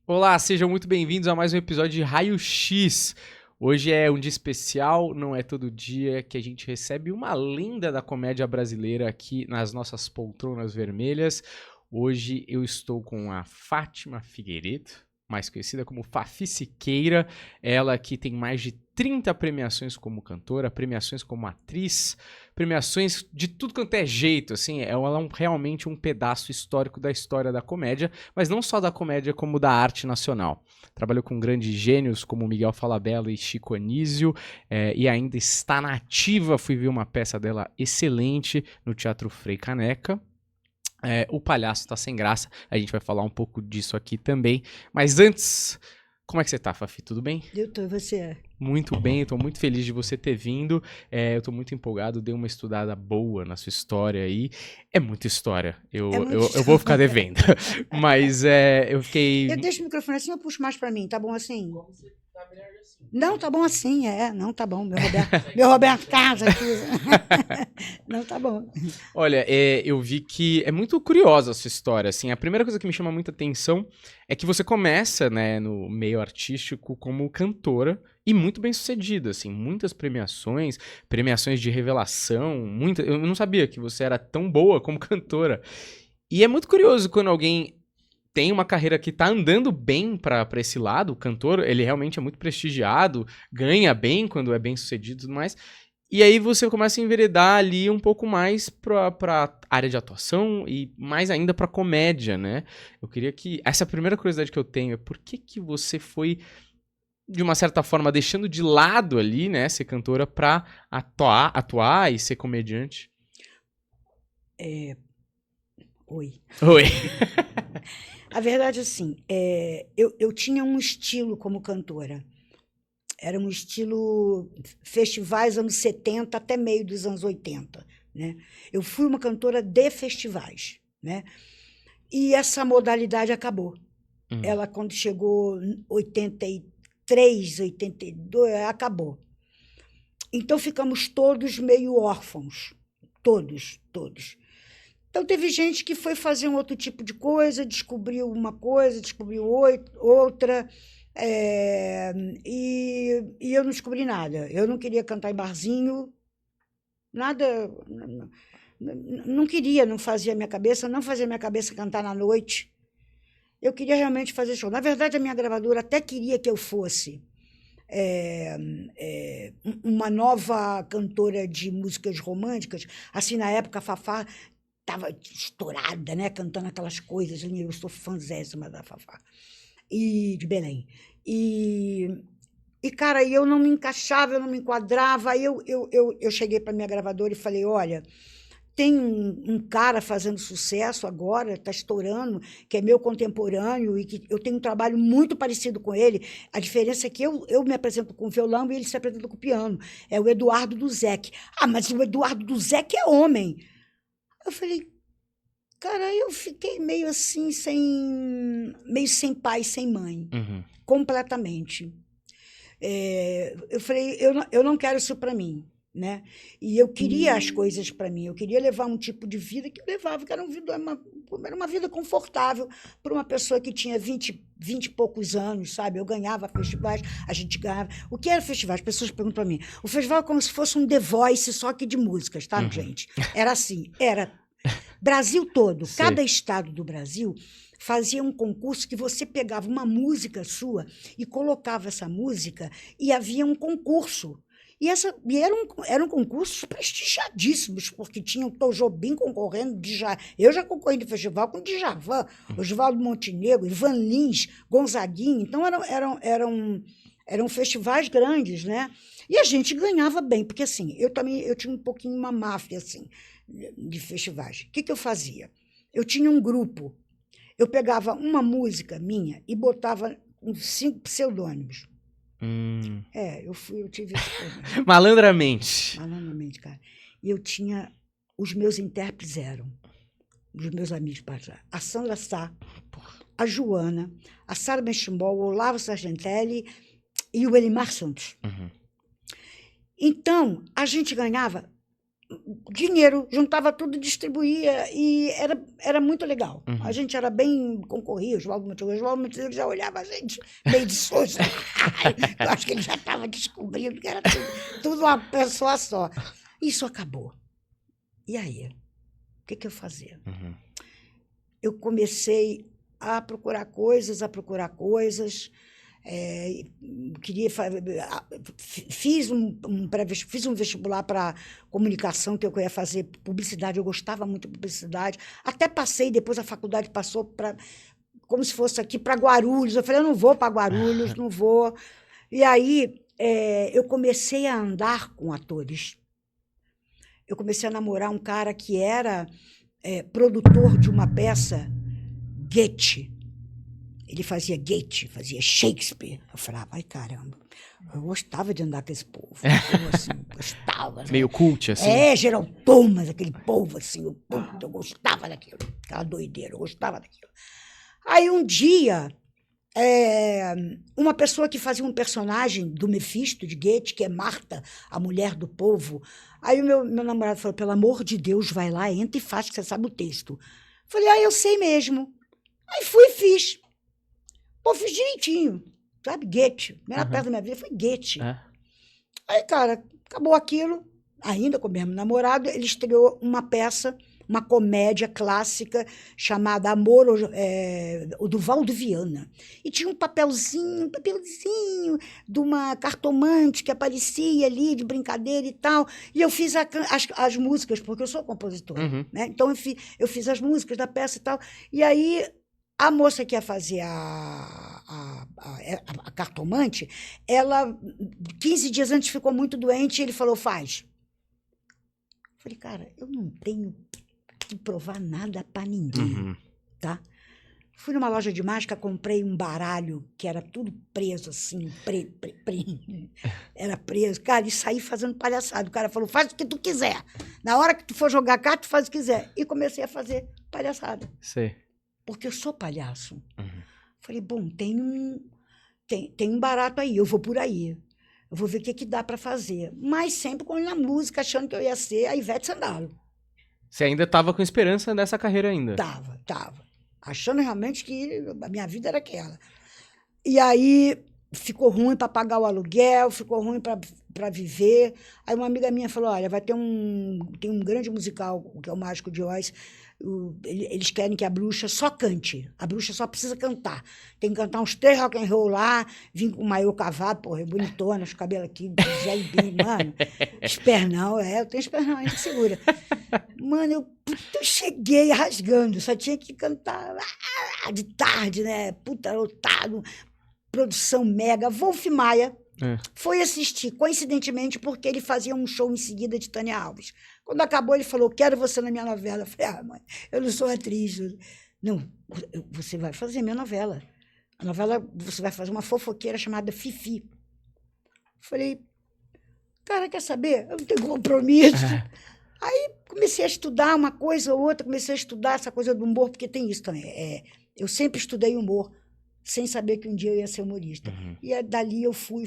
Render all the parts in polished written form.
Olá, sejam muito bem-vindos a mais um episódio de Raio X. Hoje é um dia especial, não é todo dia que a gente recebe uma lenda da comédia brasileira aqui nas nossas poltronas vermelhas. Hoje eu estou com a Fátima Figueiredo, mais conhecida como Fafi Siqueira, ela que tem mais de 30 premiações como cantora, premiações como atriz, premiações de tudo quanto é jeito, assim, ela é realmente um pedaço histórico da história da comédia, mas não só da comédia, como da arte nacional. Trabalhou com grandes gênios como Miguel Falabella e Chico Anísio, e ainda está na ativa. Fui ver uma peça dela excelente no Teatro Frei Caneca. O Palhaço Tá Sem Graça, a gente vai falar um pouco disso aqui também. Mas antes, como é que você tá, Fafi? Tudo bem? Eu tô, e você? Muito bem, eu tô muito feliz de você ter vindo. Eu tô muito empolgado, dei uma estudada boa na sua história aí. É muita história, É muito eu vou ficar história. devendo. Mas eu fiquei. Eu deixo o microfone assim, eu puxo mais pra mim, tá bom assim? Não, tá bom assim, não, tá bom. Meu Roberto Carlos aqui. Não, tá bom. Olha, eu vi que é muito curiosa a sua história, assim. A primeira coisa que me chama muita atenção é que você começa, né, no meio artístico como cantora e muito bem sucedida, assim. Muitas premiações, premiações de revelação, eu não sabia que você era tão boa como cantora. E é muito curioso quando alguém tem uma carreira que tá andando bem pra esse lado, o cantor, ele realmente é muito prestigiado, ganha bem quando é bem sucedido e tudo mais. E aí você começa a enveredar ali um pouco mais pra área de atuação e mais ainda pra comédia, né? Eu queria que... Essa é a primeira curiosidade que eu tenho, é por que que você foi, de uma certa forma, deixando de lado ali, né, ser cantora pra atuar e ser comediante? Oi. Oi. A verdade, assim, eu tinha um estilo como cantora. Era um estilo festivais anos 70 até meio dos anos 80, né? Eu fui uma cantora de festivais, né? E essa modalidade acabou. Uhum. Ela, quando chegou em 83, 82, acabou. Então ficamos todos meio órfãos. Todos, todos. Então teve gente que foi fazer um outro tipo de coisa, descobriu outra, e eu não descobri nada. Eu não queria cantar em barzinho, nada, não queria, não fazia minha cabeça, não fazia minha cabeça cantar na noite. Eu queria realmente fazer show. Na verdade, a minha gravadora até queria que eu fosse uma nova cantora de músicas românticas. Assim, na época, a Fafá estava estourada, né? Cantando aquelas coisas. Eu sou fãzésima da Fafá. E de Belém. Cara, eu não me encaixava, eu não me enquadrava. Aí eu cheguei para minha gravadora e falei: olha, tem um cara fazendo sucesso agora, está estourando, que é meu contemporâneo e que eu tenho um trabalho muito parecido com ele. A diferença é que eu me apresento com violão e ele se apresenta com piano. É o Eduardo Duzec. Ah, mas o Eduardo Duzec é homem. Eu falei, cara, eu fiquei meio assim, meio sem pai, sem mãe, Uhum. completamente. Eu falei, eu não quero isso para mim, né? E eu queria as coisas para mim, eu queria levar um tipo de vida que eu levava, que era uma vida confortável para uma pessoa que tinha 20 e poucos anos, sabe? Eu ganhava festivais, a gente ganhava. O que era festival? As pessoas perguntam para mim. O festival é como se fosse um The Voice, só que de músicas, tá, Uhum. gente? Era assim, era Brasil todo, Sei. cada estado do Brasil fazia um concurso que você pegava uma música sua e colocava essa música e havia um concurso. Eram concursos prestigiadíssimos, porque tinha o Tom Jobim concorrendo, eu já concorri no festival com Djavan, Oswaldo Montenegro, Ivan Lins, Gonzaguinha, então eram festivais grandes, né? E a gente ganhava bem, porque assim, eu tinha um pouquinho uma máfia assim, de festivais. O que eu fazia? Eu tinha um grupo, eu pegava uma música minha e botava uns 5 pseudônimos. Hum. Eu tive esse problema, Malandramente. malandramente, cara. E eu tinha, os meus intérpretes eram, os meus amigos, a Sandra Sá, a Joana, a Sara Benchimol, o Olavo Sargentelli e o Elimar Santos. Uhum. Então, a gente ganhava dinheiro, juntava tudo, distribuía, e era muito legal. Uhum. A gente era bem concorrido, o Oswaldo Montenegro já olhava a gente meio de susto. Eu acho que ele já estava descobrindo que era tudo uma pessoa só. Isso acabou. E aí? O que eu fazia? Uhum. Eu comecei a procurar coisas, fiz um vestibular para comunicação, que eu ia fazer publicidade, eu gostava muito de publicidade, até passei, depois a faculdade passou para, como se fosse aqui, para Guarulhos, eu falei, eu não vou para Guarulhos, não vou, e aí eu comecei a andar com atores, eu comecei a namorar um cara que era produtor de uma peça, Goethe. Ele fazia Goethe, fazia Shakespeare. Eu falava, ai, caramba, eu gostava de andar com esse povo. Eu, assim, gostava. Meio cult, assim? Gerald Thomas, aquele povo, assim, eu gostava daquilo. Aquela doideira, eu gostava daquilo. Aí, um dia, uma pessoa que fazia um personagem do Mefisto, de Goethe, que é Marta, a mulher do povo. Aí, o meu namorado falou, pelo amor de Deus, vai lá, entra e faz, que você sabe o texto. Falei, eu sei mesmo. Aí fui e fiz. Pô, fiz direitinho, sabe? Goethe. A primeira peça da minha vida foi Goethe. Aí, cara, acabou aquilo, ainda com o mesmo namorado, ele estreou uma peça, uma comédia clássica chamada Amor, o do Valdo Viana. E tinha um papelzinho de uma cartomante que aparecia ali, de brincadeira e tal. E eu fiz as músicas, porque eu sou compositora. Uhum. Né? Então, eu fiz as músicas da peça e tal. E aí, a moça que ia fazer a cartomante, ela, 15 dias antes, ficou muito doente e ele falou, faz. Eu falei, cara, eu não tenho que provar nada para ninguém, tá? Fui numa loja de mágica, comprei um baralho que era tudo preso, assim, era preso. Cara, e saí fazendo palhaçada. O cara falou, faz o que tu quiser. Na hora que tu for jogar carta, tu faz o que quiser. E comecei a fazer palhaçada. Sei. Porque eu sou palhaço. Falei, bom, tem um barato aí, eu vou por aí. Eu vou ver o que dá para fazer. Mas sempre com na música, achando que eu ia ser a Ivete Sangalo. Você ainda estava com esperança nessa carreira ainda? Tava. Achando realmente que a minha vida era aquela. E aí ficou ruim para pagar o aluguel, ficou ruim para viver. Aí uma amiga minha falou, olha, tem um grande musical, que é o Mágico de Oz. Eles querem que a bruxa só cante. A bruxa só precisa cantar. Tem que cantar uns 3 rock and roll lá, vim com o maiô cavado, porra, bonitona, os cabelos aqui, mano, espernão, eu tenho espernão, ainda segura. Mano, eu cheguei rasgando, só tinha que cantar de tarde, né? Puta, lotado, produção mega. Wolf Maia foi assistir, coincidentemente, porque ele fazia um show em seguida de Tânia Alves. Quando acabou, ele falou, quero você na minha novela. Eu falei, mãe, eu não sou atriz. Não, você vai fazer minha novela. A novela, você vai fazer uma fofoqueira chamada Fifi. Eu falei, cara, quer saber? Eu não tenho compromisso. Aí comecei a estudar uma coisa ou outra, comecei a estudar essa coisa do humor, porque tem isso também. Eu sempre estudei humor, sem saber que um dia eu ia ser humorista. E dali eu fui,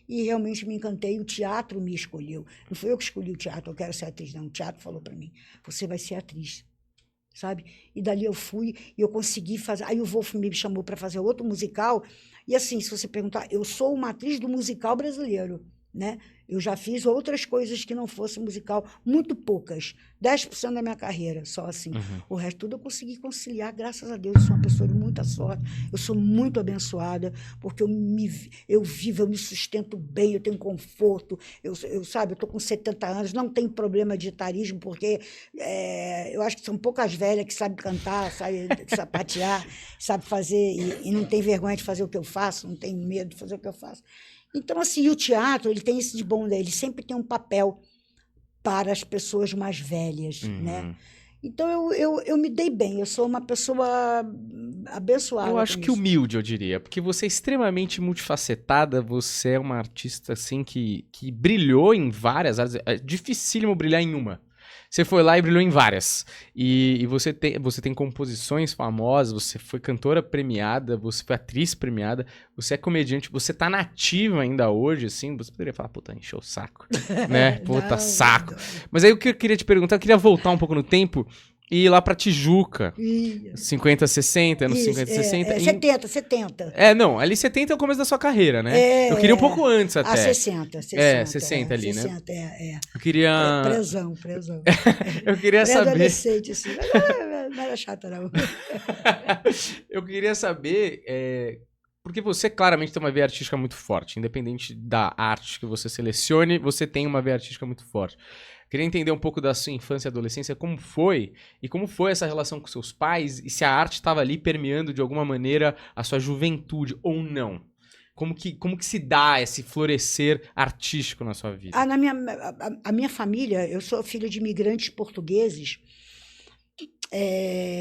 e realmente me encantei. O teatro me escolheu. Não fui eu que escolhi o teatro, eu quero ser atriz, não. O teatro falou para mim, você vai ser atriz, sabe? E dali eu fui, e eu consegui fazer. Aí o Wolf me chamou para fazer outro musical, e assim, se você perguntar, eu sou uma atriz do musical brasileiro, né? Eu já fiz outras coisas que não fossem musical, muito poucas, 10% da minha carreira, só assim. O resto tudo eu consegui conciliar, graças a Deus. Eu sou uma pessoa de muita sorte, eu sou muito abençoada, porque eu vivo, eu me sustento bem, eu tenho conforto, eu estou com 70 anos, não tenho problema de etarismo, porque eu acho que são poucas velhas que sabem cantar, sabem sapatear, sabem fazer, e não tem vergonha de fazer o que eu faço, não tem medo de fazer o que eu faço. Então, assim, o teatro, ele tem esse de bom, ele sempre tem um papel para as pessoas mais velhas, né? Então, eu me dei bem, eu sou uma pessoa abençoada. Eu acho que humilde, eu diria, porque você é extremamente multifacetada, você é uma artista, assim, que brilhou em várias áreas, é dificílimo brilhar em uma. Você foi lá e brilhou em várias. E você tem composições famosas, você foi cantora premiada, você foi atriz premiada, você é comediante, você tá nativa ainda hoje, assim, você poderia falar, puta, encheu o saco, né? Puta, Não, saco. não. Mas aí o que eu queria te perguntar, eu queria voltar um pouco no tempo e ir lá pra Tijuca. Isso, 50, 60, anos isso, 50, 60. 70. Não, ali 70 é o começo da sua carreira, né? É, Eu queria um pouco antes a até. 60. 60 ali, né? 60, Eu queria. Presão. Eu queria saber. Pré-adolescente, assim. Mas não era chata, não. Eu queria saber. Porque você claramente tem uma veia artística muito forte. Independente da arte que você selecione, você tem uma veia artística muito forte. Queria entender um pouco da sua infância e adolescência, como foi essa relação com seus pais e se a arte estava ali permeando de alguma maneira a sua juventude ou não. Como que se dá esse florescer artístico na sua vida? A minha família, eu sou filha de imigrantes portugueses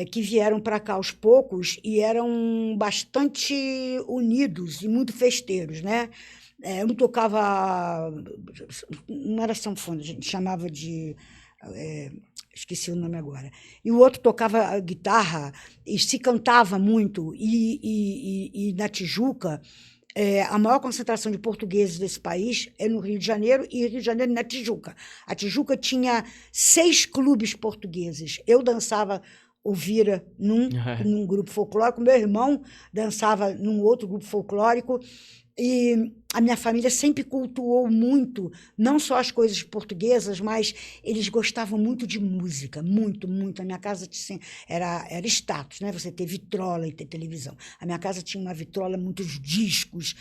que vieram para cá aos poucos e eram bastante unidos e muito festeiros, né? Um tocava, não era sanfona, a gente chamava de, esqueci o nome agora, e o outro tocava guitarra e se cantava muito, e na Tijuca, a maior concentração de portugueses desse país é no Rio de Janeiro, e Rio de Janeiro na Tijuca. A Tijuca tinha 6 clubes portugueses. Eu dançava o vira num grupo folclórico, meu irmão dançava num outro grupo folclórico, e a minha família sempre cultuou muito, não só as coisas portuguesas, mas eles gostavam muito de música, muito, muito. A minha casa era status, né? Você ter vitrola e ter televisão. A minha casa tinha uma vitrola, muitos discos,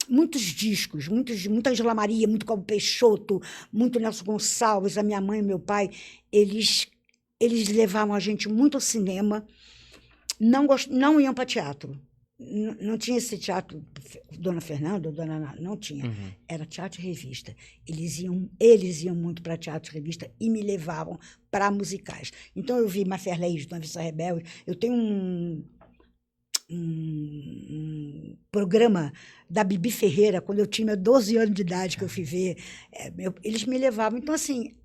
muita Angela Maria, muito Calvo Peixoto, muito Nelson Gonçalves. A minha mãe e meu pai, eles levavam a gente muito ao cinema, não iam para teatro. Não tinha esse teatro, Dona Fernanda, Dona Ana, não tinha. Uhum. Era teatro e revista. Eles iam muito para teatro e revista e me levavam para musicais. Então, eu vi Maferleis, Dona Vista Rebelde. Eu tenho um programa da Bibi Ferreira, quando eu tinha 12 anos de idade, que eu fui ver. Eles me levavam. Então, assim,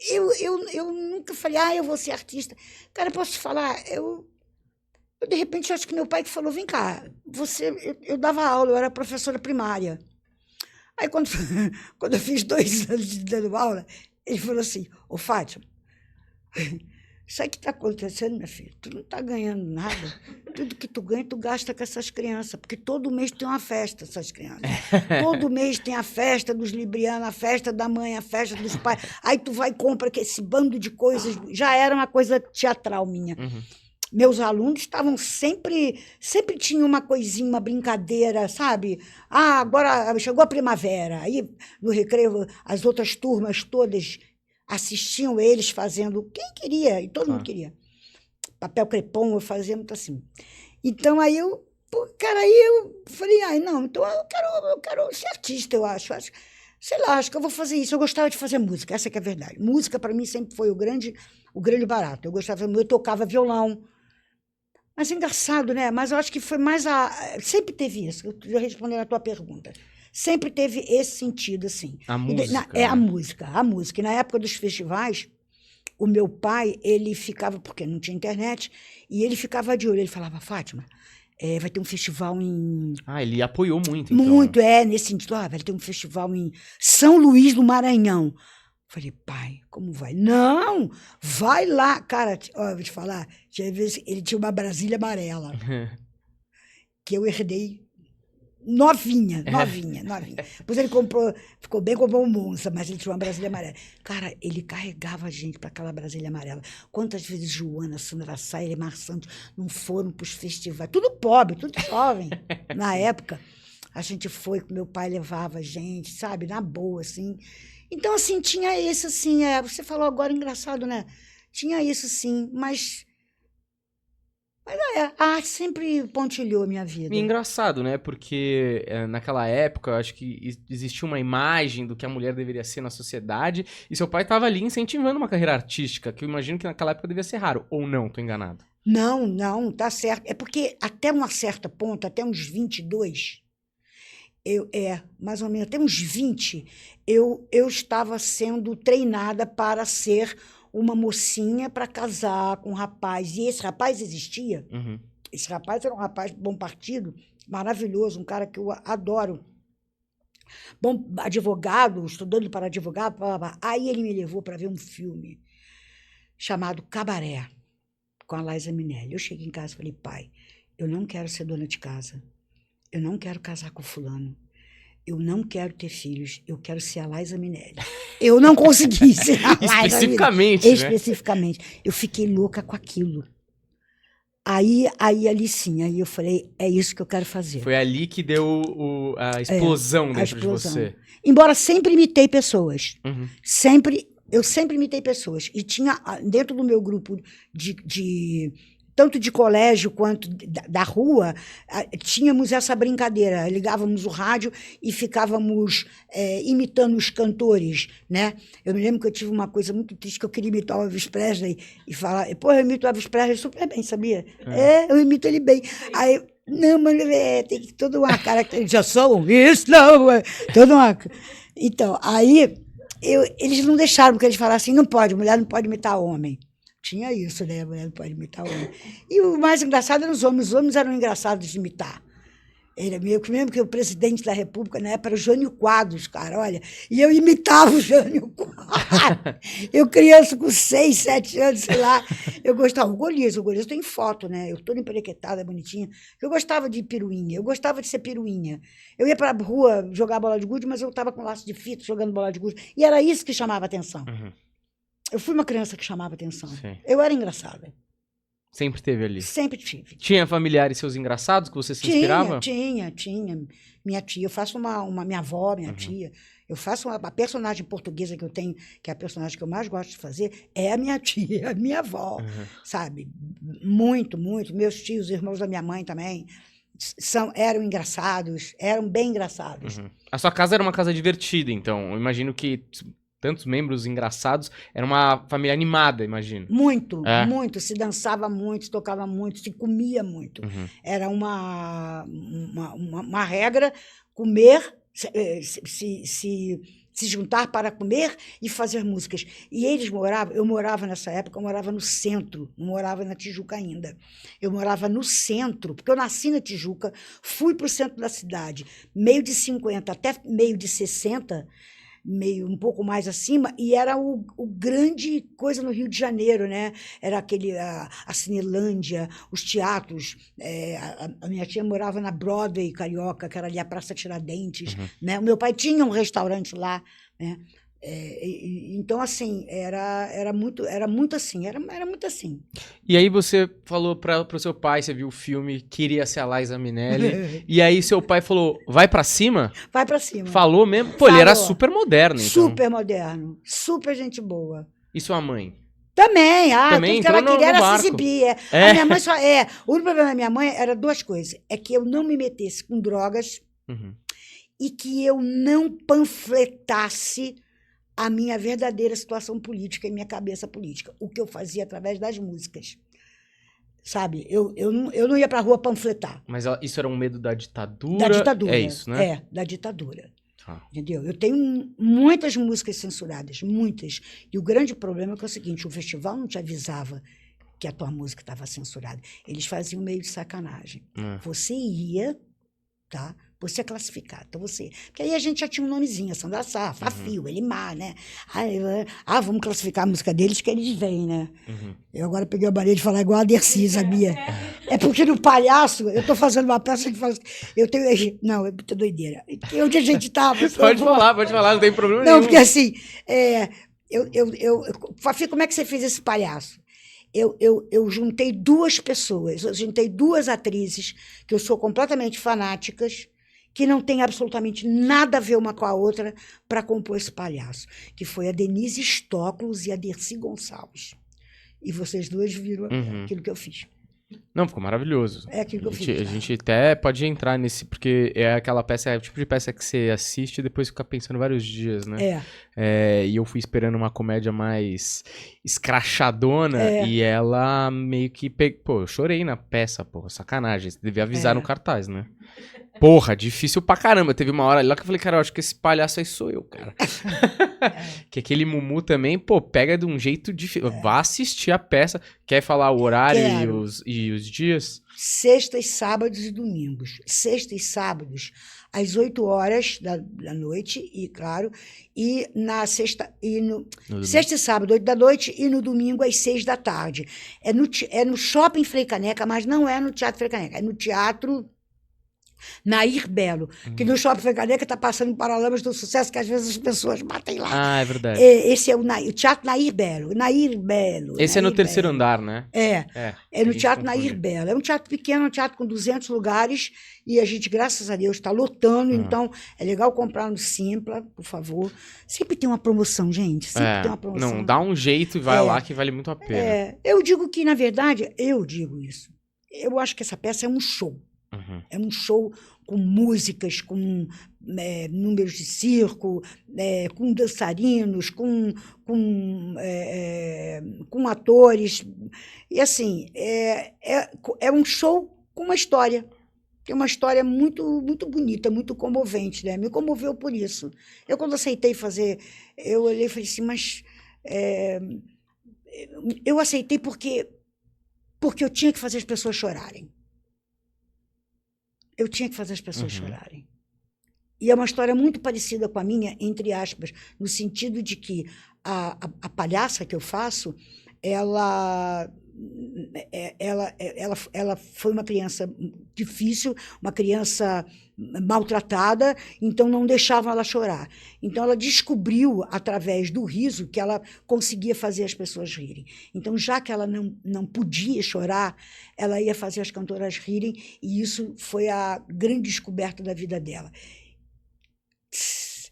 eu nunca falei, eu vou ser artista. Cara, posso te falar, de repente, eu acho que meu pai que falou, vem cá, eu dava aula, eu era professora primária. Aí, quando eu fiz 2 anos de dando aula, ele falou assim, Fátima, isso aí que está acontecendo, minha filha, tu não está ganhando nada, tudo que tu ganha, tu gasta com essas crianças, porque todo mês tem uma festa, essas crianças. Todo mês tem a festa dos librianos, a festa da mãe, a festa dos pais. Aí tu vai e compra esse bando de coisas, já era uma coisa teatral minha. Uhum. Meus alunos estavam sempre tinha uma coisinha, uma brincadeira, sabe? Agora chegou a primavera. Aí, no recreio, as outras turmas todas assistiam eles fazendo. Quem queria? E todo mundo queria. Papel crepom, eu fazia muito assim. Então, aí eu falei, não, então eu quero ser artista, eu acho. Sei lá, acho que eu vou fazer isso. Eu gostava de fazer música, essa que é a verdade. Música, para mim, sempre foi o grande barato. Eu tocava violão. Mas é engraçado, né? Mas eu acho que foi mais sempre teve isso. Eu já respondi a tua pergunta. Sempre teve esse sentido, assim. A música. A música. E na época dos festivais, o meu pai, ele ficava, porque não tinha internet, e ele ficava de olho. Ele falava, Fátima, vai ter um festival em... ele apoiou muito, então. Muito, nesse sentido. Vai ter um festival em São Luís do Maranhão. Falei, pai, como vai? Não, vai lá. Cara, eu vou te falar, ele tinha uma Brasília amarela, que eu herdei novinha. Depois ele ficou bem, comprou um Monza, mas ele tinha uma Brasília amarela. Cara, ele carregava a gente para aquela Brasília amarela. Quantas vezes Joana, Sandra Sá, Elimar Santos não foram para os festivais? Tudo pobre, tudo jovem. Na época, a gente foi, meu pai levava a gente, sabe, na boa, assim. Então, assim, tinha isso, assim, você falou agora, engraçado, né? Tinha isso, sim, mas a arte sempre pontilhou a minha vida. E engraçado, né? Porque naquela época, eu acho que existia uma imagem do que a mulher deveria ser na sociedade, e seu pai estava ali incentivando uma carreira artística, que eu imagino que naquela época devia ser raro, ou não, tô enganado. Não, tá certo. É porque até uma certa ponta, até uns 22, Mais ou menos, até uns 20, eu estava sendo treinada para ser uma mocinha para casar com um rapaz. E esse rapaz existia. Uhum. Esse rapaz era um rapaz de bom partido, maravilhoso, um cara que eu adoro. Bom advogado, estudando para advogado. Blá, blá, blá. Aí ele me levou para ver um filme chamado Cabaré, com a Liza Minnelli. Eu cheguei em casa e falei, pai, eu não quero ser dona de casa. Eu não quero casar com fulano. Eu não quero ter filhos. Eu quero ser a Liza Minnelli. Eu não consegui ser a Liza Minnelli. Especificamente, né? Especificamente. Eu fiquei louca com aquilo. Aí ali sim, aí eu falei, é isso que eu quero fazer. Foi ali que deu a explosão dentro de você. Embora sempre imitei pessoas. Uhum. Eu sempre imitei pessoas. E tinha, dentro do meu grupo tanto de colégio quanto da rua, tínhamos essa brincadeira. Ligávamos o rádio e ficávamos imitando os cantores, né? Eu me lembro que eu tive uma coisa muito triste, que eu queria imitar o Elvis Presley e falar, pô, eu imito o Elvis Presley super bem, sabia? Eu imito ele bem. Aí, não, mas tem toda uma caracterização, isso não, toda uma... Então, aí, eles não deixaram, porque eles falaram assim, não pode, mulher não pode imitar homem. Tinha isso, né? A mulher não pode imitar homem. E o mais engraçado eram os homens. Os homens eram engraçados de imitar. Ele mesmo que o presidente da República, na época, era o Jânio Quadros, cara, olha. E eu imitava o Jânio Quadros. Eu, criança, com 6, 7 anos, sei lá. Eu gostava. O Golias tem foto, né? Eu toda emperequetada, bonitinha. Eu gostava de piruinha. Eu gostava de ser piruinha. Eu ia para a rua jogar bola de gude, mas eu estava com laço de fita jogando bola de gude. E era isso que chamava atenção. Uhum. Eu fui uma criança que chamava atenção. Sim. Eu era engraçada. Sempre teve ali? Sempre tive. Tinha familiares seus engraçados que você se inspirava? Tinha. Minha tia, eu faço minha avó, minha tia. Eu faço a personagem portuguesa que eu tenho, que é a personagem que eu mais gosto de fazer, é a minha tia, a minha avó, sabe? Muito, muito. Meus tios, irmãos da minha mãe também, eram engraçados, eram bem engraçados. A sua casa era uma casa divertida, então. Eu imagino que tantos membros engraçados, era uma família animada, imagino. Muito, muito. Se dançava muito, se tocava muito, se comia muito. Era uma regra comer, se juntar para comer e fazer músicas. E eles eu morava nessa época, eu morava no centro, não morava na Tijuca ainda. Eu morava no centro, porque eu nasci na Tijuca, fui para o centro da cidade, meio de 50 até meio de 60, meio um pouco mais acima, e era o grande coisa no Rio de Janeiro, né? Era a Cinelândia, os teatros. A minha tia morava na Broadway carioca, que era ali a Praça Tiradentes, né? O meu pai tinha um restaurante lá, né? Então, assim, era muito assim, era muito assim. E aí você falou para o seu pai, você viu o filme, queria ser a Liza Minnelli, e aí seu pai falou, vai pra cima? Vai pra cima. Falou mesmo? Pô, ele era super moderno, então. Super moderno, super gente boa. E sua mãe? Também, Também tudo que ela queria era se exibir. A minha mãe o único problema da minha mãe era duas coisas, é que eu não me metesse com drogas e que eu não panfletasse a minha verdadeira situação política e minha cabeça política, o que eu fazia através das músicas. Sabe? Eu não ia para a rua panfletar. Mas isso era um medo da ditadura? Da ditadura. É isso, né? Da ditadura. Entendeu? Eu tenho muitas músicas censuradas, muitas. E o grande problema é que é o seguinte, o festival não te avisava que a tua música estava censurada. Eles faziam meio de sacanagem. Você ia, tá? Você é classificado. Então porque aí a gente já tinha um nomezinho, Sandra Sá, Fafio, Elimar, né? Vamos classificar a música deles que eles vêm, né? Eu agora peguei a mania de falar igual a Dercy, sabia? É porque no Palhaço, eu estou fazendo uma peça que faz... Não, é muita doideira. Onde a gente estava? Pode falar, não tem problema nenhum. Não, porque assim, Fafi, como é que você fez esse Palhaço? Eu juntei duas pessoas, eu juntei duas atrizes que eu sou completamente fanáticas, que não tem absolutamente nada a ver uma com a outra, para compor esse Palhaço, que foi a Denise Stoklos e a Dercy Gonçalves. E vocês duas viram aquilo que eu fiz. Não, ficou maravilhoso. É aquilo que eu fiz. A gente até pode entrar nesse, porque é aquela peça, é o tipo de peça que você assiste e depois fica pensando vários dias, né? E eu fui esperando uma comédia mais escrachadona e ela meio que Pô, eu chorei na peça, porra, sacanagem. Você devia avisar no cartaz, né? Porra, difícil pra caramba. Teve uma hora lá que eu falei, cara, eu acho que esse palhaço aí sou eu, cara. Que aquele Mumu também, pô, pega de um jeito difícil. Vá assistir a peça. Quer falar o horário e os dias? Sextas, sábados e domingos. Sexta e sábados, às 8 horas da noite, e claro, e na sexta, sexta e sábado, 8 da noite, e no domingo, às 6 da tarde. É no Shopping Frei Caneca, mas não é no Teatro Frei Caneca, é no Teatro Nair Belo, que no Shopping Frei Caneca está passando Paralamas do Sucesso, que às vezes as pessoas batem lá. Ah, é verdade. Esse é o Teatro Nair Belo. Nair Belo. Esse Nair é no terceiro Belo. andar, né? É no Teatro Nair Belo. É um teatro pequeno, um teatro com 200 lugares, e a gente, graças a Deus, está lotando, então é legal comprar no Simpla, por favor. Sempre tem uma promoção, gente, sempre tem uma promoção. Não, dá um jeito e vai lá que vale muito a pena. Eu digo que, na verdade, eu digo isso. Eu acho que essa peça é um show. É um show com músicas, com números de circo, com dançarinos, com atores. E, assim, é um show com uma história. É uma história muito, muito bonita, muito comovente, né? Me comoveu por isso. Eu, quando aceitei fazer, eu olhei e falei assim, mas... eu aceitei porque eu tinha que fazer as pessoas chorarem. Eu tinha que fazer as pessoas chorarem. E é uma história muito parecida com a minha, entre aspas, no sentido de que a palhaça que eu faço, ela foi uma criança difícil, uma criança maltratada, então não deixavam ela chorar. Então ela descobriu, através do riso, que ela conseguia fazer as pessoas rirem. Então, já que ela não podia chorar, ela ia fazer as cantoras rirem, e isso foi a grande descoberta da vida dela.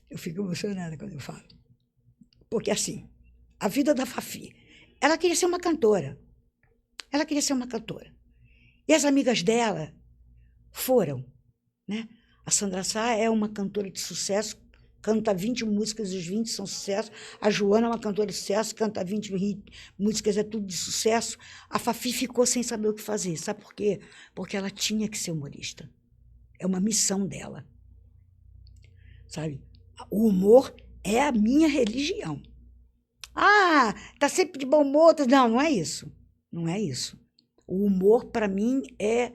Eu fico emocionada quando eu falo. Porque, assim, a vida da Fafi, ela queria ser uma cantora. Ela queria ser uma cantora. E as amigas dela foram, né? A Sandra Sá é uma cantora de sucesso, canta 20 músicas e os 20 são sucesso. A Joana é uma cantora de sucesso, canta 20 músicas, é tudo de sucesso. A Fafi ficou sem saber o que fazer. Sabe por quê? Porque ela tinha que ser humorista. É uma missão dela. Sabe? O humor é a minha religião. Ah, tá sempre de bom humor. Não, não é isso. Não é isso. O humor, para mim, é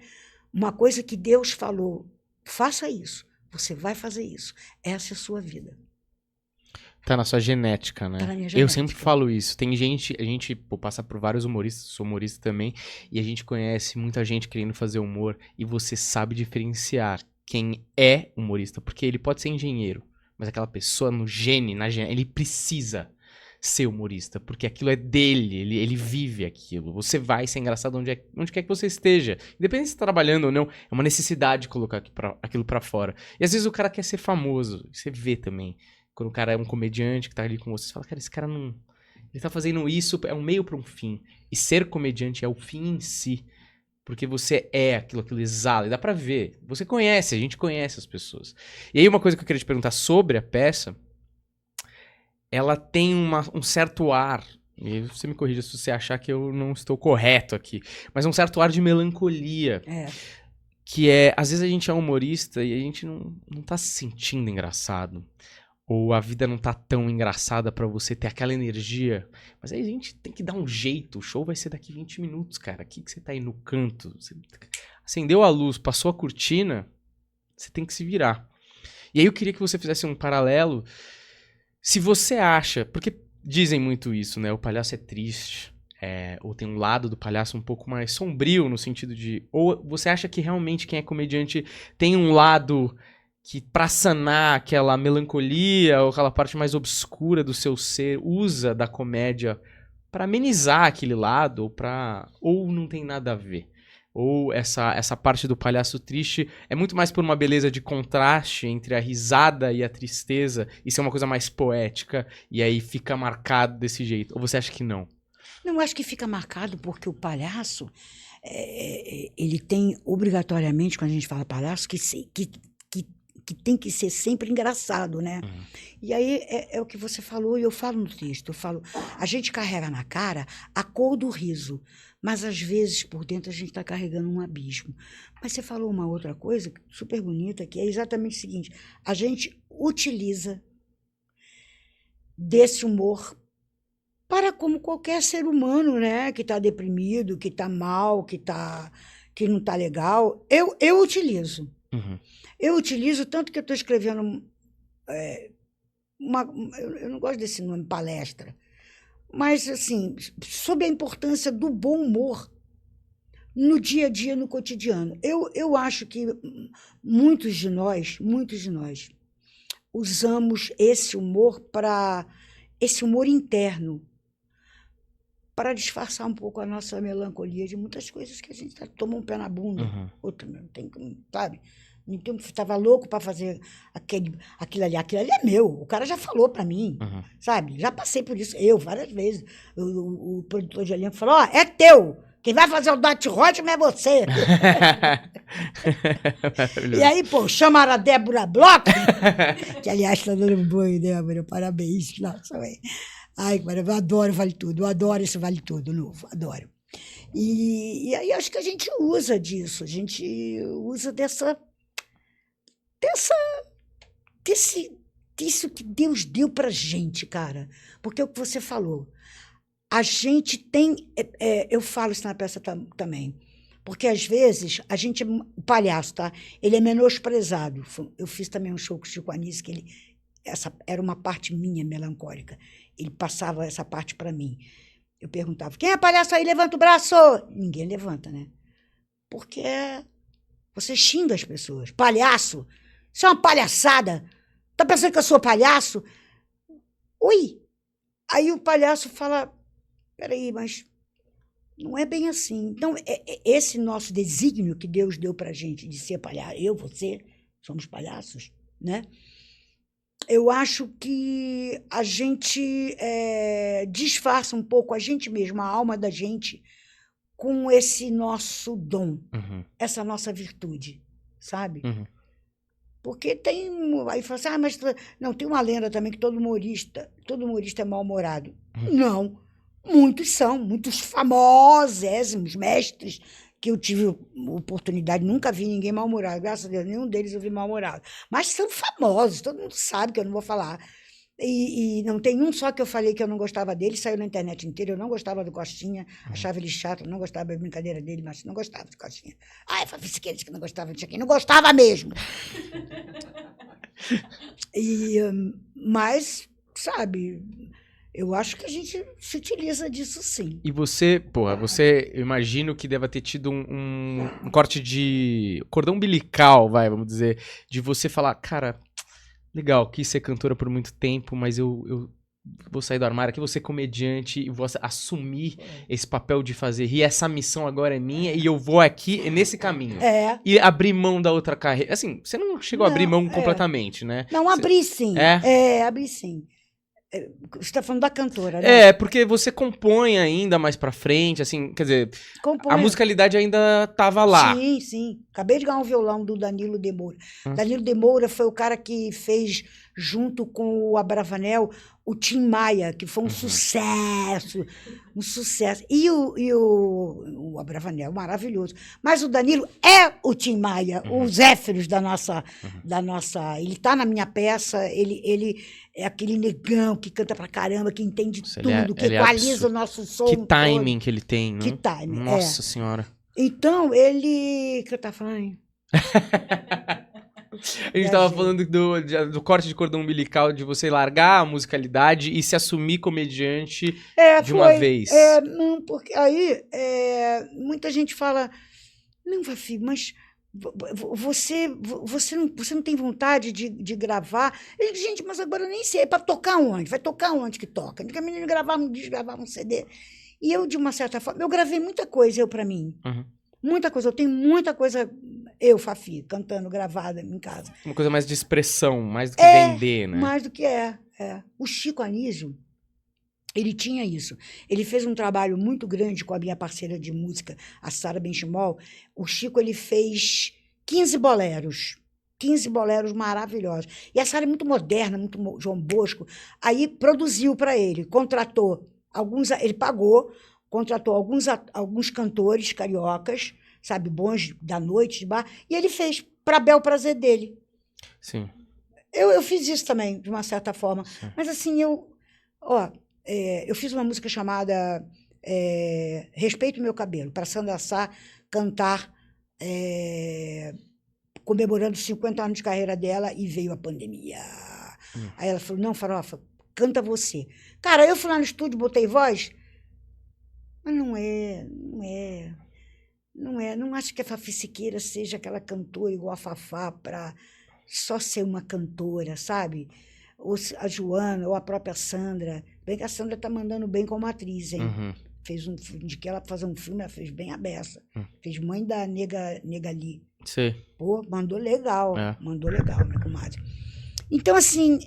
uma coisa que Deus falou. Faça isso. Você vai fazer isso. Essa é a sua vida. Tá na sua genética, né? Tá na minha genética. Eu sempre falo isso. Tem gente, a gente passa por vários humoristas, sou humorista também, e a gente conhece muita gente querendo fazer humor, e você sabe diferenciar quem é humorista, porque ele pode ser engenheiro, mas aquela pessoa no gene, ele precisa ser humorista, porque aquilo é dele, ele vive aquilo. Você vai ser engraçado onde quer que você esteja. Independente se está trabalhando ou não, é uma necessidade colocar aquilo pra fora. E às vezes o cara quer ser famoso, você vê também. Quando o cara é um comediante que tá ali com você, você fala, cara, esse cara não... Ele tá fazendo isso, é um meio para um fim. E ser comediante é o fim em si. Porque você é aquilo exala, e dá pra ver. Você conhece, a gente conhece as pessoas. E aí uma coisa que eu queria te perguntar sobre a peça, ela tem um certo ar, e você me corrija se você achar que eu não estou correto aqui, mas um certo ar de melancolia. Que é, às vezes a gente é humorista e a gente não tá se sentindo engraçado. Ou a vida não tá tão engraçada pra você ter aquela energia. Mas aí a gente tem que dar um jeito. O show vai ser daqui 20 minutos, cara. Aqui que você tá aí no canto. Você acendeu a luz, passou a cortina, você tem que se virar. E aí eu queria que você fizesse um paralelo. Se você acha... Porque dizem muito isso, né? O palhaço é triste. Ou tem um lado do palhaço um pouco mais sombrio, no sentido de... Ou você acha que realmente quem é comediante tem um lado... que pra sanar aquela melancolia ou aquela parte mais obscura do seu ser, usa da comédia pra amenizar aquele lado, ou não tem nada a ver. Ou essa parte do palhaço triste é muito mais por uma beleza de contraste entre a risada e a tristeza, e ser uma coisa mais poética, e aí fica marcado desse jeito. Ou você acha que não? Não, acho que fica marcado porque o palhaço... ele tem obrigatoriamente, quando a gente fala palhaço, que tem que ser sempre engraçado, né? E aí é o que você falou, e eu falo no texto, eu falo, a gente carrega na cara a cor do riso, mas às vezes por dentro a gente está carregando um abismo. Mas você falou uma outra coisa super bonita, que é exatamente o seguinte, a gente utiliza desse humor para como qualquer ser humano, né? Que está deprimido, que está mal, que não está legal. Eu utilizo. Eu utilizo tanto que eu estou escrevendo eu não gosto desse nome, palestra, mas, assim, sobre a importância do bom humor no dia a dia, no cotidiano. Eu acho que muitos de nós usamos esse humor interno, para disfarçar um pouco a nossa melancolia de muitas coisas que a gente toma um pé na bunda. Outra, não tem, sabe? Estava louco para fazer aquilo ali. Aquilo ali é meu. O cara já falou para mim, sabe? Já passei por isso, várias vezes. O produtor de elenco falou, é teu. Quem vai fazer o Dot Hotman é você. E aí, pô, chamaram a Débora Bloch, que, aliás, está dando um bom, Débora, parabéns. Nossa, véio. Ai, eu adoro Vale Tudo, eu adoro esse Vale Tudo novo, adoro. E aí acho que a gente usa disso, a gente usa disso que Deus deu pra gente, cara. Porque é o que você falou. A gente tem... eu falo isso na peça também. Porque, às vezes, o palhaço, tá? Ele é menosprezado. Eu fiz também um show com o Chico Anísio, que essa era uma parte minha melancólica. Ele passava essa parte para mim. Eu perguntava, quem é palhaço aí? Levanta o braço! Ninguém levanta, né? Porque você xinga as pessoas. Palhaço! Isso é uma palhaçada! Tá pensando que eu sou palhaço? Ui! Aí o palhaço fala, peraí, mas não é bem assim. Então, esse nosso desígnio que Deus deu pra gente de ser palhaço, você, somos palhaços, né? Eu acho que a gente disfarça um pouco a gente mesmo, a alma da gente, com esse nosso dom, essa nossa virtude, sabe? Porque tem... Aí fala assim, mas... Não, tem uma lenda também que todo humorista é mal-humorado. Não, muitos famosésimos mestres que eu tive oportunidade, nunca vi ninguém mal-humorado, graças a Deus, nenhum deles eu vi mal-humorado. Mas são famosos, todo mundo sabe que eu não vou falar. E não tem um só que eu falei que eu não gostava dele, saiu na internet inteira, eu não gostava do Costinha, achava ele chato, não gostava da brincadeira dele, mas não gostava do Costinha. Ai, Fafi Siqueira disse que não gostava disso aqui, não gostava mesmo. Mas, sabe... Eu acho que a gente se utiliza disso, sim. E você, eu imagino que deva ter tido um corte de cordão umbilical, vamos dizer, de você falar, cara, legal, quis ser cantora por muito tempo, mas eu vou sair do armário aqui, vou ser comediante e vou assumir esse papel de fazer rir, essa missão agora é minha e eu vou aqui nesse caminho. E abrir mão da outra carreira. Assim, você não chegou a abrir mão completamente, né? Não, abri sim. Abri sim. Você está falando da cantora, né? Porque você compõe ainda mais pra frente, assim, quer dizer, a musicalidade ainda tava lá. Sim, sim. Acabei de ganhar um violão do Danilo de Moura. Danilo de Moura foi o cara que fez, junto com o Abravanel, o Tim Maia, que foi um sucesso, E o Abravanel, maravilhoso. Mas o Danilo é o Tim Maia, o Zéfiros da nossa... Ele está na minha peça, ele é aquele negão que canta pra caramba, que entende tudo, que equaliza o nosso som. Que timing que ele tem, né? Que timing, Nossa Senhora. Então, ele... O que eu tava falando? A gente tava falando do corte de cordão umbilical, de você largar a musicalidade e se assumir comediante de uma vez. Não, porque aí muita gente fala, não, Fafi, mas você não tem vontade de gravar? Eu digo, gente, mas agora eu nem sei, é para tocar onde? Vai tocar onde que toca? Porque a menina gravava um disco, gravava um CD. E eu, de uma certa forma, eu gravei muita coisa, para mim. Muita coisa, eu tenho muita coisa, Fafi, cantando, gravada em casa. Uma coisa mais de expressão, mais do que vender, né? Mais do que O Chico Anísio, Ele tinha isso. Ele fez um trabalho muito grande com a minha parceira de música, a Sara Benchimol. O Chico ele fez 15 boleros. 15 boleros maravilhosos. E a Sara é muito moderna, muito João Bosco. Aí produziu para ele, contratou alguns, ele pagou, contratou alguns cantores cariocas, sabe, bons da noite, de bar, e ele fez para bel prazer dele. Sim. Eu fiz isso também, de uma certa forma. Sim. Mas assim, eu fiz uma música chamada Respeito o Meu Cabelo, para Sandra Sá cantar, comemorando 50 anos de carreira dela, e veio a pandemia. Aí ela falou, não, Farofa, canta você. Cara, eu fui lá no estúdio, botei voz, mas não acho que a Fafi Siqueira seja aquela cantora igual a Fafá para só ser uma cantora, sabe? Ou a Joana, ou a própria Sandra. Bem que a Sandra tá mandando bem como atriz, hein? Uhum. Indiquei ela pra fazer um filme, ela fez bem a beça. Fez Mãe da Nega Lee. Sei. Pô, mandou legal, minha comadre. Então, assim,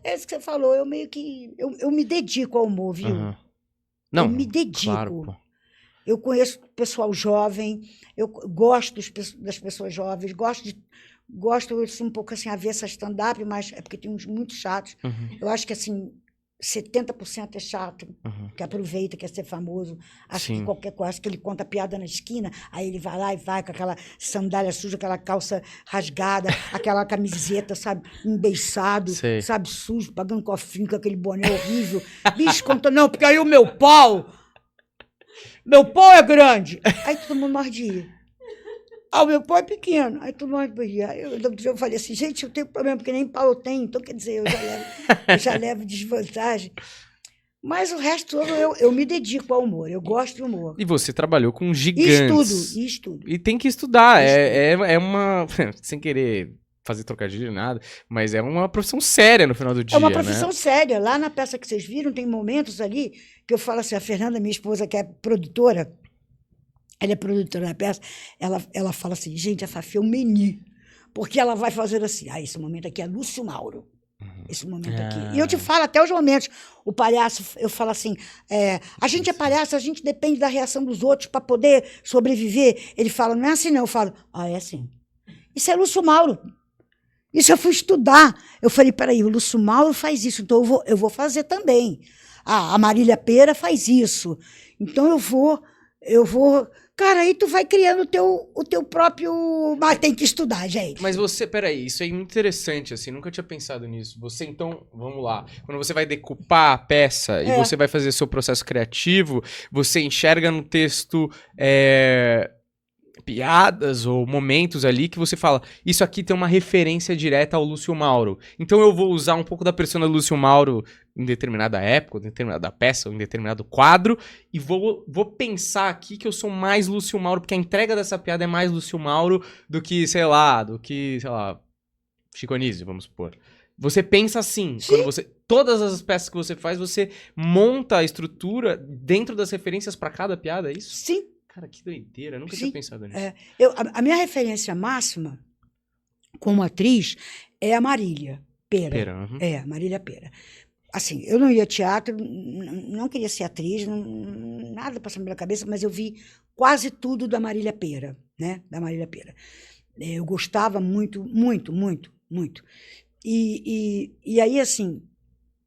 isso que você falou, eu meio que, eu me dedico ao humor, viu? Uhum. Não, eu me dedico. Claro, pô. Eu conheço pessoal jovem, eu gosto das pessoas jovens, gosto assim, um pouco assim, avessa stand-up, mas é porque tem uns muito chatos. Uhum. Eu acho que assim, 70% é chato, que aproveita, quer ser famoso, acha que qualquer coisa, que ele conta piada na esquina, aí ele vai lá e vai com aquela sandália suja, aquela calça rasgada, aquela camiseta, sabe, embeiçado, sabe, sujo, pagando cofrinho com aquele boné horrível. Bicho, conta, não, porque aí o meu pau é grande. Aí todo mundo mordia. O meu pau é pequeno. Aí todo mundo mordia. Eu falei assim, gente, eu tenho problema, porque nem pau eu tenho. Então, quer dizer, eu já levo desvantagem. Mas o resto todo eu me dedico ao humor. Eu gosto de humor. E você trabalhou com gigantes. E estudo. E tem que estudar. É uma... Sem querer fazer trocadilho, nada, mas é uma profissão séria no final do dia, É uma profissão né? séria. Lá na peça que vocês viram, tem momentos ali que eu falo assim, a Fernanda, minha esposa, que é produtora, ela é produtora da peça, ela fala assim, gente, a Fafi é um menu, porque ela vai fazer assim, esse momento aqui é Lúcio Mauro, esse momento aqui. E eu te falo até os momentos, o palhaço, eu falo assim, a gente é palhaço, a gente depende da reação dos outros para poder sobreviver. Ele fala, não é assim não, eu falo, é assim. Isso é Lúcio Mauro. Isso eu fui estudar. Eu falei, peraí, o Lúcio Mauro faz isso, então eu vou fazer também. A Marília Pêra faz isso. Então eu vou... Cara, aí tu vai criando o teu próprio... Mas tem que estudar, gente. Mas você, peraí, isso é muito interessante, assim, nunca tinha pensado nisso. Você, então, vamos lá, quando você vai decupar a peça e você vai fazer seu processo criativo, você enxerga no texto piadas ou momentos ali que você fala, isso aqui tem uma referência direta ao Lúcio Mauro. Então eu vou usar um pouco da persona Lúcio Mauro em determinada época, em determinada peça, ou em determinado quadro, e vou pensar aqui que eu sou mais Lúcio Mauro, porque a entrega dessa piada é mais Lúcio Mauro do que, sei lá, Chico Anísio, vamos supor. Você pensa assim, todas as peças que você faz, você monta a estrutura dentro das referências para cada piada, é isso? Sim. Cara, que doideira, eu nunca tinha pensado nisso. A minha referência máxima como atriz é a Marília Pêra. A Marília Pêra. Assim, eu não ia ao teatro, não queria ser atriz, nada passou na minha cabeça, mas eu vi quase tudo da Marília Pêra, né? Da Marília Pêra. Eu gostava muito, muito, muito, muito. E aí, assim,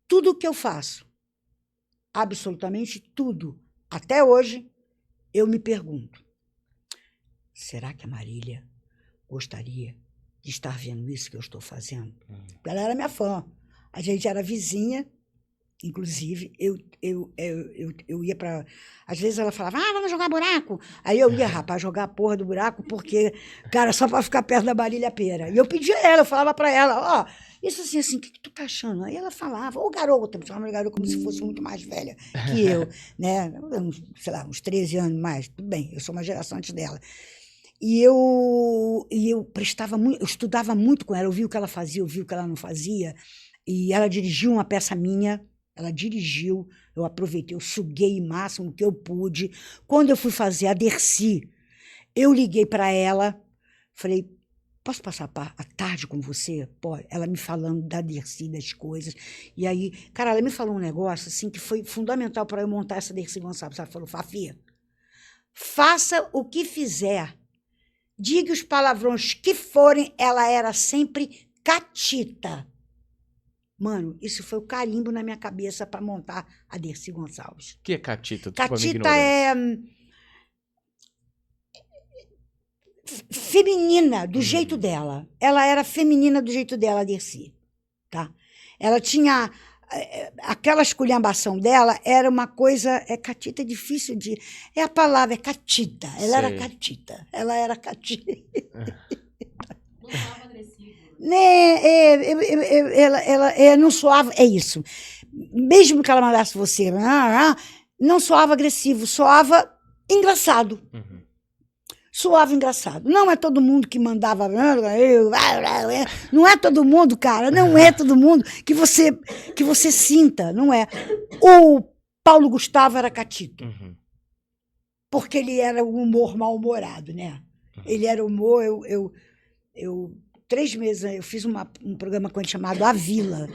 tudo que eu faço, absolutamente tudo, até hoje, eu me pergunto, será que a Marília gostaria de estar vendo isso que eu estou fazendo? Ela era minha fã. A gente era vizinha, inclusive. Eu ia para... Às vezes ela falava, vamos jogar buraco. Aí eu ia, rapaz, jogar a porra do buraco, porque, cara, só para ficar perto da Marília Pêra. E eu pedia a ela, eu falava para ela, isso assim, o que tu tá achando? Aí ela falava, garota, me chamava de garota como se fosse muito mais velha que eu, né? Sei lá, uns 13 anos mais, tudo bem, eu sou uma geração antes dela. E eu prestava muito, eu estudava muito com ela, eu vi o que ela fazia, eu vi o que ela não fazia, e ela dirigiu uma peça minha, eu aproveitei, eu suguei o máximo que eu pude. Quando eu fui fazer a Dercy, eu liguei para ela, falei, posso passar a tarde com você? Pô, ela me falando da Dercy, das coisas. E aí, cara, ela me falou um negócio assim que foi fundamental para eu montar essa Dercy Gonçalves. Ela falou, Fafi, faça o que fizer, diga os palavrões que forem, ela era sempre catita. Mano, isso foi o carimbo na minha cabeça para montar a Dercy Gonçalves. O que é catita? Desculpa a minha Catita é feminina, do jeito dela. Ela era feminina do jeito dela, a Dercy. Tá? Ela tinha... aquela esculhambação dela era uma coisa... catita é difícil de... É a palavra, é catita. Ela era catita. Ela era catita. Não soava agressivo. Ela não soava... É isso. Mesmo que ela mandasse você... Não soava agressivo, soava engraçado. Uhum. Soava engraçado. Não é todo mundo que mandava... Não é todo mundo, cara. Não é todo mundo que você sinta, não é. O Paulo Gustavo era catito. Uhum. Porque ele era um humor mal-humorado, né? Ele era humor... Eu 3 meses, eu fiz um programa com ele chamado A Vila.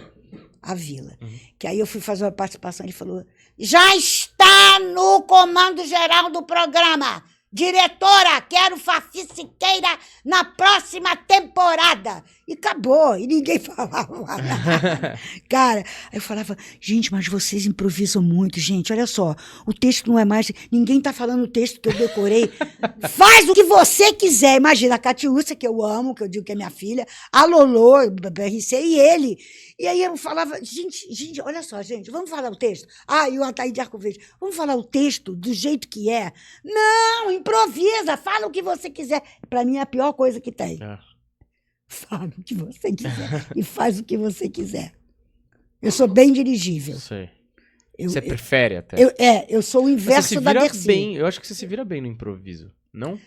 A Vila. Uhum. Que aí eu fui fazer uma participação, ele falou, já está no comando geral do programa. Diretora, quero Fafi Siqueira na próxima temporada. E acabou, e ninguém falava nada. Cara, aí eu falava, gente, mas vocês improvisam muito, gente, olha só, o texto não é mais, ninguém tá falando o texto que eu decorei. Faz o que você quiser. Imagina, a Catiúcia, que eu amo, que eu digo que é minha filha, a Lolô, BRC e ele. E aí eu falava, gente, olha só, gente, vamos falar o texto? E o Ataíde Arco-Verde, vamos falar o texto do jeito que é? Não, improvisa, fala o que você quiser. Para mim é a pior coisa que tem. Fala o que você quiser e faz o que você quiser. Eu sou bem dirigível. Sei. Você prefere até? Eu sou o inverso da Dercy. Bem, eu acho que você se vira bem no improviso, não?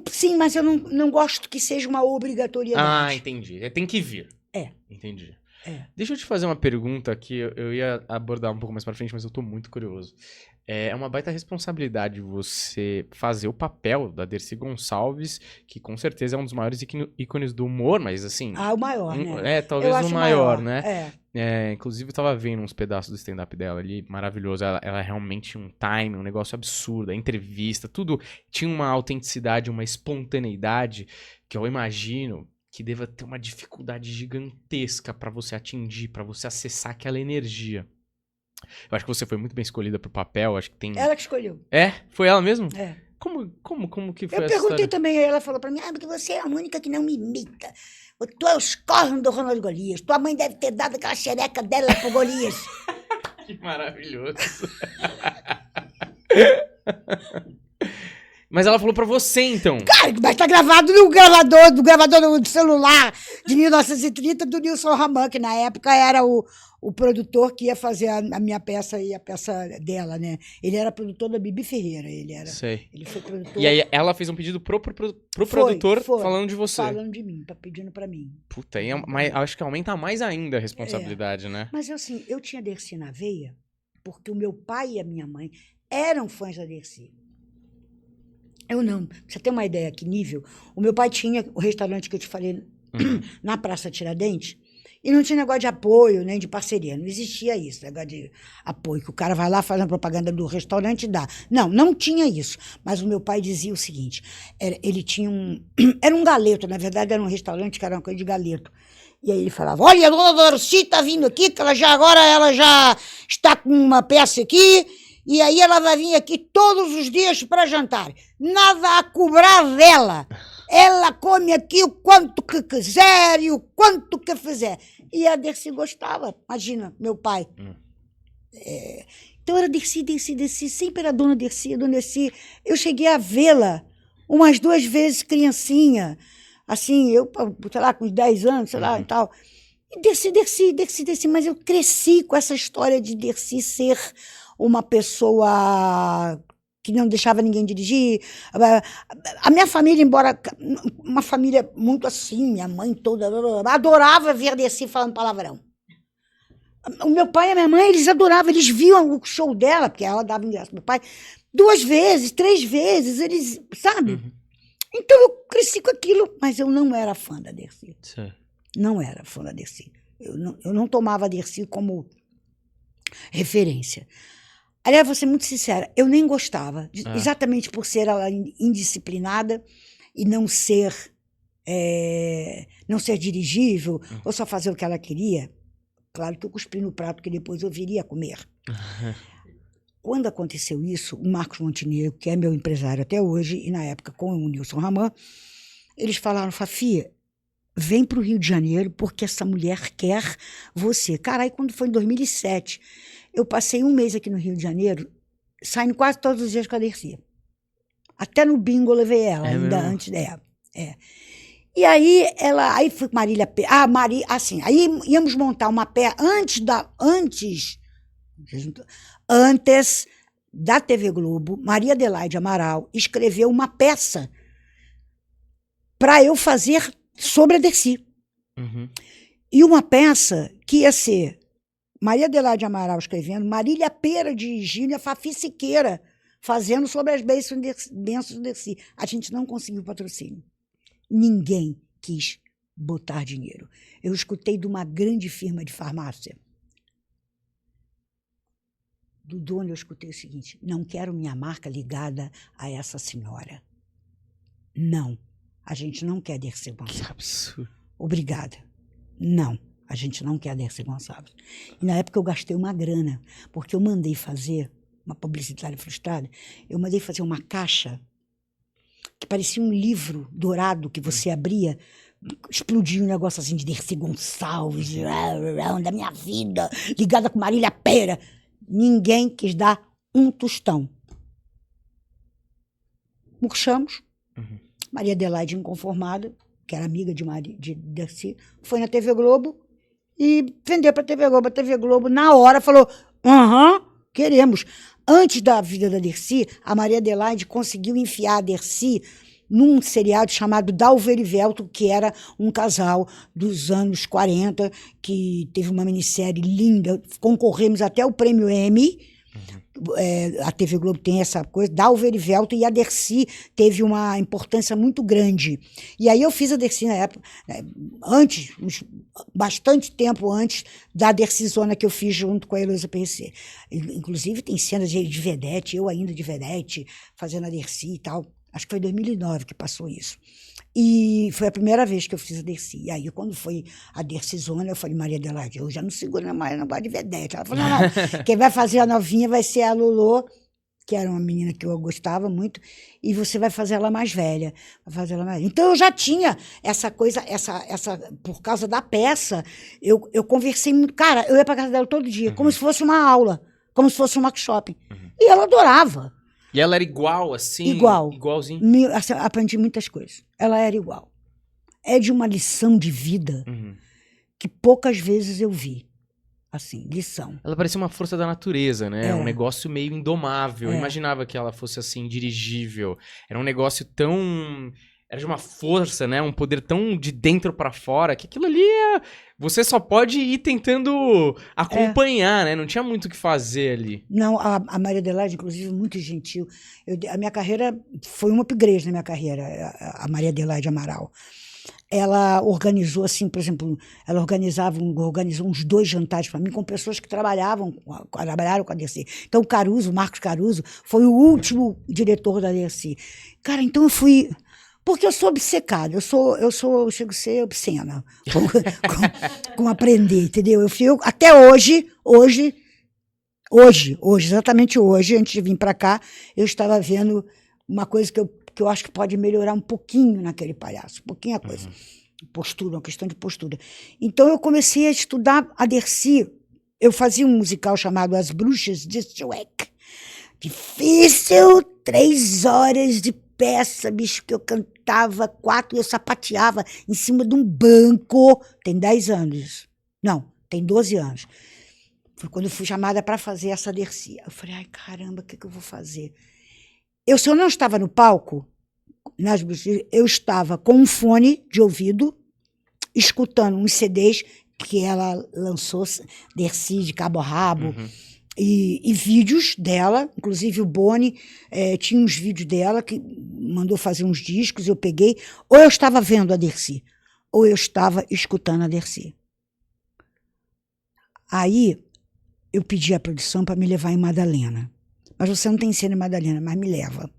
Sim, mas eu não gosto que seja uma obrigatoriedade. Entendi. Tem que vir. Entendi. É. Deixa eu te fazer uma pergunta que eu ia abordar um pouco mais pra frente, mas eu tô muito curioso. É uma baita responsabilidade você fazer o papel da Dercy Gonçalves, que com certeza é um dos maiores ícones do humor, mas assim... o maior, né? Talvez o maior, né? Inclusive eu tava vendo uns pedaços do stand-up dela ali, maravilhoso. Ela realmente tinha um time, um negócio absurdo, a entrevista, tudo tinha uma autenticidade, uma espontaneidade que eu imagino que deva ter uma dificuldade gigantesca pra você atingir, pra você acessar aquela energia. Eu acho que você foi muito bem escolhida pro papel, acho que tem... Ela que escolheu. Foi ela mesmo? É. Como que foi Eu essa perguntei história? também, aí ela falou pra mim, porque você é a única que não me imita. Tu é os cornos do Ronald Golias. Tua mãe deve ter dado aquela xereca dela pro Golias. Que maravilhoso. Mas ela falou pra você, então. Cara, mas tá gravado no gravador do celular de 1930 do Nilson Raman, que na época era o produtor que ia fazer a minha peça e a peça dela, né? Ele era produtor da Bibi Ferreira, Sei. Ele foi produtor. E aí ela fez um pedido pro produtor falando de você. Falando de mim, pedindo pra mim. Puta, aí acho que aumenta mais ainda a responsabilidade, né? Mas assim, eu tinha Dercy na veia, porque o meu pai e a minha mãe eram fãs da Dercy. Eu não. Pra você ter uma ideia que nível, o meu pai tinha o restaurante que eu te falei na Praça Tiradentes, e não tinha negócio de apoio, nem de parceria. Não existia isso, negócio de apoio, que o cara vai lá, faz uma propaganda do restaurante e dá. Não tinha isso. Mas o meu pai dizia o seguinte, ele tinha era um galeto, na verdade era um restaurante que era uma coisa de galeto. E aí ele falava, olha, a dona Dercy tá vindo aqui, que agora ela já está com uma peça aqui, e aí ela vai vir aqui todos os dias para jantar. Nada a cobrar dela. Ela come aqui o quanto que quiser e o quanto que fizer. E a Dercy gostava. Imagina, meu pai. Então era Dercy, sempre era a dona Dercy. Eu cheguei a vê-la umas 2 vezes criancinha. Assim, eu, sei lá, com uns 10 anos, sei lá, e tal. E Dercy. Mas eu cresci com essa história de Dercy ser uma pessoa que não deixava ninguém dirigir. A minha família, embora uma família muito assim, minha mãe toda, adorava ver Dercy falando palavrão. O meu pai e a minha mãe, eles adoravam, eles viam o show dela, porque ela dava ingresso. Meu pai, 2 vezes, 3 vezes, eles, sabe? Então eu cresci com aquilo, mas eu não era fã da Dercy. Sim. Não era fã da Dercy. Eu não tomava a Dercy como referência. Aliás, vou ser muito sincera, eu nem gostava, exatamente por ser ela indisciplinada e não ser dirigível, ou só fazer o que ela queria. Claro que eu cuspi no prato que depois eu viria a comer. Quando aconteceu isso, o Marcos Montenegro, que é meu empresário até hoje, e na época com o Nilson Raman, eles falaram, Fafi, vem para o Rio de Janeiro porque essa mulher quer você. Cara, aí quando foi em 2007, eu passei um mês aqui no Rio de Janeiro, saindo quase todos os dias com a Dercy. Até no bingo eu levei ela, ainda mesmo? Antes dela. E aí aí foi Marília Pêra. Assim, aí íamos montar uma peça antes da TV Globo. Maria Adelaide Amaral escreveu uma peça para eu fazer sobre a Dercy. Uhum. E uma peça que ia ser Maria Adelaide Amaral escrevendo, Marília Pêra dirigindo e a Fafi Siqueira fazendo sobre as bênçãos do Dercy. A gente não conseguiu patrocínio. Ninguém quis botar dinheiro. Eu escutei de uma grande firma de farmácia. Do dono eu escutei o seguinte, não quero minha marca ligada a essa senhora. Não, a gente não quer Dercy Gonçalves. Que absurdo. Obrigada. Não, a gente não quer Dercy Gonçalves. E na época eu gastei uma grana, porque eu mandei fazer, uma publicitária frustrada, eu mandei fazer uma caixa que parecia um livro dourado que você abria, explodia um negócio assim de Dercy Gonçalves, da minha vida, ligada com Marília Pêra. Ninguém quis dar um tostão. Murchamos. Uhum. Maria Adelaide, inconformada, que era amiga de Dercy, foi na TV Globo e vendeu para a TV Globo. A TV Globo, na hora, falou, queremos. Antes da vida da Dercy, a Maria Adelaide conseguiu enfiar a Dercy num seriado chamado Dalver e Velto, que era um casal dos anos 40, que teve uma minissérie linda, concorremos até o prêmio Emmy. A TV Globo tem essa coisa, Dalver e Velto, e a Dercy teve uma importância muito grande. E aí eu fiz a Dercy na época, bastante tempo antes da Dercyzona que eu fiz junto com a Heloísa PRC. Inclusive tem cenas de vedete, eu ainda de vedete, fazendo a Dercy e tal. Acho que foi em 2009 que passou isso. E foi a primeira vez que eu fiz a Dercy. E aí, quando foi a Dercyzona, eu falei, Maria Adelaide, eu já não seguro mais, não gosto de vedete. Ela falou, não, quem vai fazer a novinha vai ser a Lolo, que era uma menina que eu gostava muito, e você vai fazer ela mais velha. Então, eu já tinha essa coisa, por causa da peça, eu conversei muito. Cara, eu ia para casa dela todo dia, como se fosse uma aula, como se fosse um workshop. E ela adorava. E ela era igual, assim? Igualzinho? Assim, aprendi muitas coisas. Ela era igual. É de uma lição de vida que poucas vezes eu vi. Assim, lição. Ela parecia uma força da natureza, né? Um negócio meio indomável. Eu imaginava que ela fosse, assim, dirigível. Era um negócio tão... Era de uma força, né? Um poder tão de dentro pra fora, que aquilo ali você só pode ir tentando acompanhar, né? Não tinha muito o que fazer ali. Não, a Maria Adelaide, inclusive, muito gentil. A minha carreira foi um upgrade na minha carreira, a Maria Adelaide Amaral. Ela organizou, assim, por exemplo, organizou uns 2 jantares para mim com pessoas que trabalharam com a Dercy. Então, o Marcos Caruso, foi o último diretor da Dercy. Cara, então eu fui... Porque eu sou obcecada, eu chego a ser obscena com aprender, entendeu? Até hoje, exatamente hoje, antes de vir para cá, eu estava vendo uma coisa que eu acho que pode melhorar um pouquinho naquele palhaço, um pouquinho a coisa. Postura, uma questão de postura. Então eu comecei a estudar a Dercy. Eu fazia um musical chamado As Bruxas de Shrek. Difícil, 3 horas de peça, bicho, que eu cantava 4, eu sapateava em cima de um banco. Tem 10 anos. Não, tem 12 anos. Foi quando eu fui chamada para fazer essa Dercy. Eu falei, ai, caramba, o que eu vou fazer? Se eu não estava no palco, eu estava com um fone de ouvido, escutando uns CDs que ela lançou, Dercy de cabo a rabo, E vídeos dela, inclusive o Boni tinha uns vídeos dela que mandou fazer uns discos, eu peguei, ou eu estava vendo a Dercy, ou eu estava escutando a Dercy. Aí eu pedi à produção para me levar em Madalena. Mas você não tem cena em Madalena, mas me leva.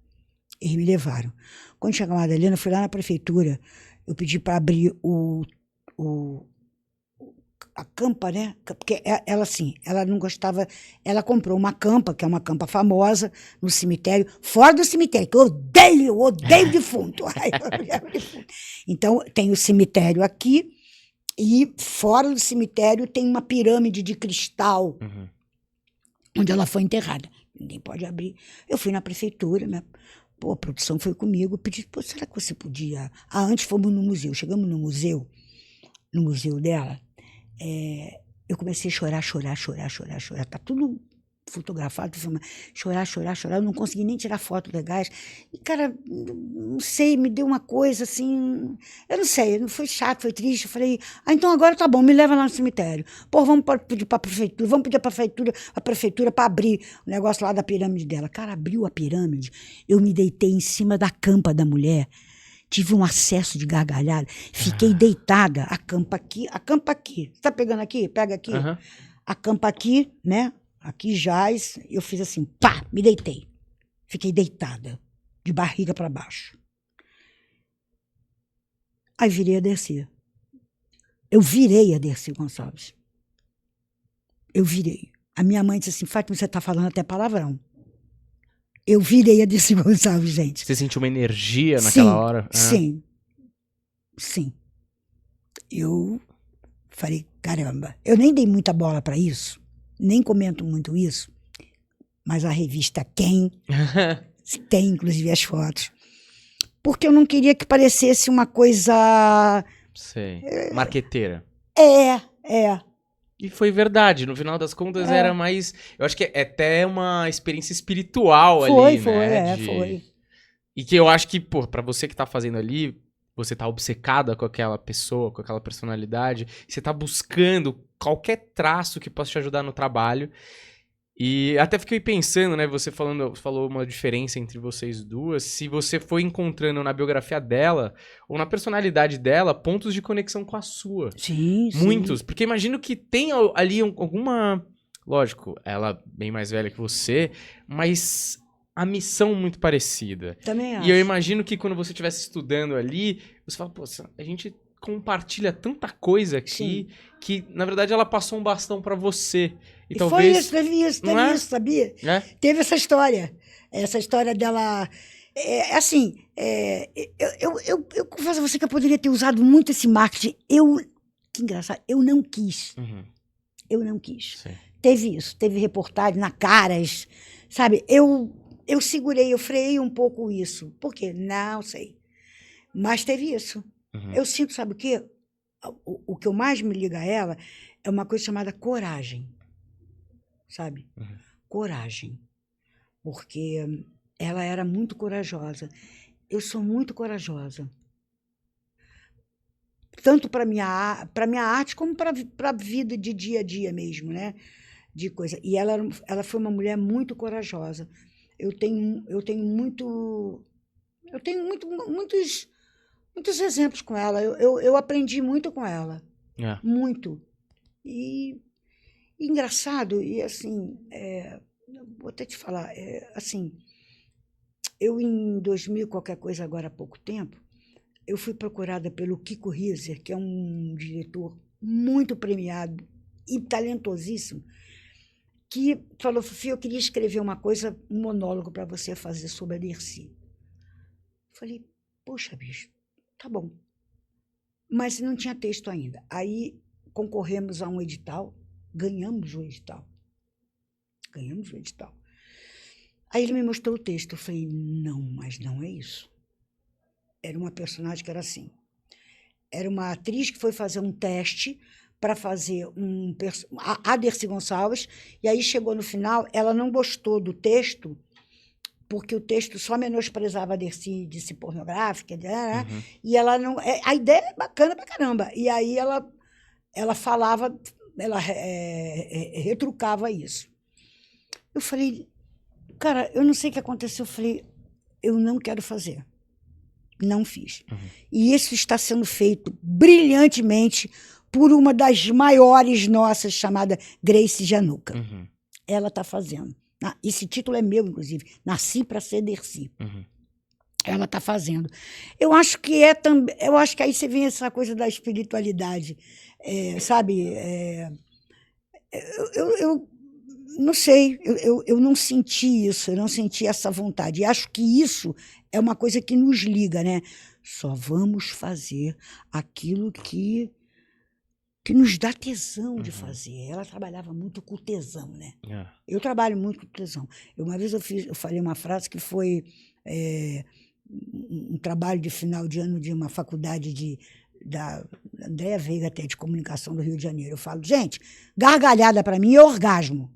Eles me levaram. Quando chegou a Madalena, eu fui lá na prefeitura, eu pedi para abrir a campa, né? Porque ela, assim, ela não gostava. Ela comprou uma campa, que é uma campa famosa, no cemitério, fora do cemitério, que eu odeio defunto. Então, tem o cemitério aqui, e fora do cemitério tem uma pirâmide de cristal, onde ela foi enterrada. Ninguém pode abrir. Eu fui na prefeitura, né? Pô, a produção foi comigo, pedi, pô, será que você podia. Antes fomos no museu, chegamos no museu dela. Eu comecei a chorar. Tá tudo fotografado, filmado. Chorar. Eu não consegui nem tirar fotos legais. E, cara, não sei, me deu uma coisa assim. Eu não sei, não foi chato, foi triste. Eu falei, então agora tá bom, me leva lá no cemitério. Pô, vamos pedir pra prefeitura, a prefeitura para abrir o negócio lá da pirâmide dela. Cara, abriu a pirâmide, eu me deitei em cima da campa da mulher. Tive um acesso de gargalhada. Fiquei deitada, a campa aqui. Você tá pegando aqui? Pega aqui. A campa aqui, né? Aqui jaz. Eu fiz assim, pá, me deitei. Fiquei deitada, de barriga para baixo. Aí virei a Dercy. Eu virei a Dercy Gonçalves. Eu virei. A minha mãe disse assim, Fátima, você tá falando até palavrão. Eu virei a Dercy Gonçalves, gente. Você sentiu uma energia naquela hora? Sim. Eu falei, caramba. Eu nem dei muita bola para isso, nem comento muito isso, mas a revista Quem tem, inclusive, as fotos. Porque eu não queria que parecesse uma coisa... Sei. Marqueteira. É. E foi verdade, no final das contas era mais... Eu acho que é até uma experiência espiritual ali, né? Foi. E que eu acho que, pô, pra você que tá fazendo ali, você tá obcecada com aquela pessoa, com aquela personalidade, você tá buscando qualquer traço que possa te ajudar no trabalho. E até fiquei pensando, né, você falou uma diferença entre vocês duas, se você foi encontrando na biografia dela, ou na personalidade dela, pontos de conexão com a sua. Sim. Muitos, porque imagino que tem ali alguma... Lógico, ela bem mais velha que você, mas a missão muito parecida. Também acho. E eu imagino que quando você estivesse estudando ali, você fala, pô, a gente compartilha tanta coisa aqui, que na verdade ela passou um bastão pra você. E talvez... Teve isso, sabia? Teve essa história dela... Eu confesso a você que eu poderia ter usado muito esse marketing. Que engraçado, eu não quis. Eu não quis. Sim. Teve isso, teve reportagem na Caras, sabe? Eu segurei, eu freiei um pouco isso. Por quê? Não sei. Mas teve isso. Eu sinto, sabe o quê? O que eu mais me liga a ela é uma coisa chamada coragem. Sabe? Coragem. Porque ela era muito corajosa. Eu sou muito corajosa. Tanto para minha arte como para a vida de dia a dia mesmo, né? De coisa. E ela foi uma mulher muito corajosa. Eu tenho muitos exemplos com ela. Eu aprendi muito com ela. Muito. E engraçado, e assim, vou até te falar, assim, eu em 2000, qualquer coisa agora há pouco tempo, eu fui procurada pelo Kiko Rieser, que é um diretor muito premiado e talentosíssimo, que falou, Fifi, eu queria escrever um monólogo para você fazer sobre a Dercy. Falei, poxa, bicho, tá bom. Mas não tinha texto ainda. Aí concorremos a um edital, ganhamos o edital. Aí ele me mostrou o texto. Eu falei, não, mas não é isso. Era uma personagem que era assim. Era uma atriz que foi fazer um teste para fazer a Dercy Gonçalves, e aí chegou no final, ela não gostou do texto, porque o texto só menosprezava a Dercy de ser pornográfica, né? E ela não... A ideia é bacana pra caramba. E aí ela falava, ela retrucava isso. Eu falei, cara, eu não sei o que aconteceu. Eu falei, eu não quero fazer. Não fiz. E isso está sendo feito brilhantemente por uma das maiores nossas, chamada Grace Januca. Ela está fazendo. Esse título é meu, inclusive. Nasci para ser Dercy. Ela está fazendo. Eu acho que eu acho que aí você vem essa coisa da espiritualidade, sabe? Eu não sei, eu não senti isso, eu não senti essa vontade. E acho que isso é uma coisa que nos liga, né? Só vamos fazer aquilo que nos dá tesão de fazer. Ela trabalhava muito com tesão, né? Eu trabalho muito com tesão. Uma vez eu falei uma frase que foi um trabalho de final de ano de uma faculdade da Andréa Veiga, até de comunicação do Rio de Janeiro. Eu falo, gente, gargalhada para mim é orgasmo.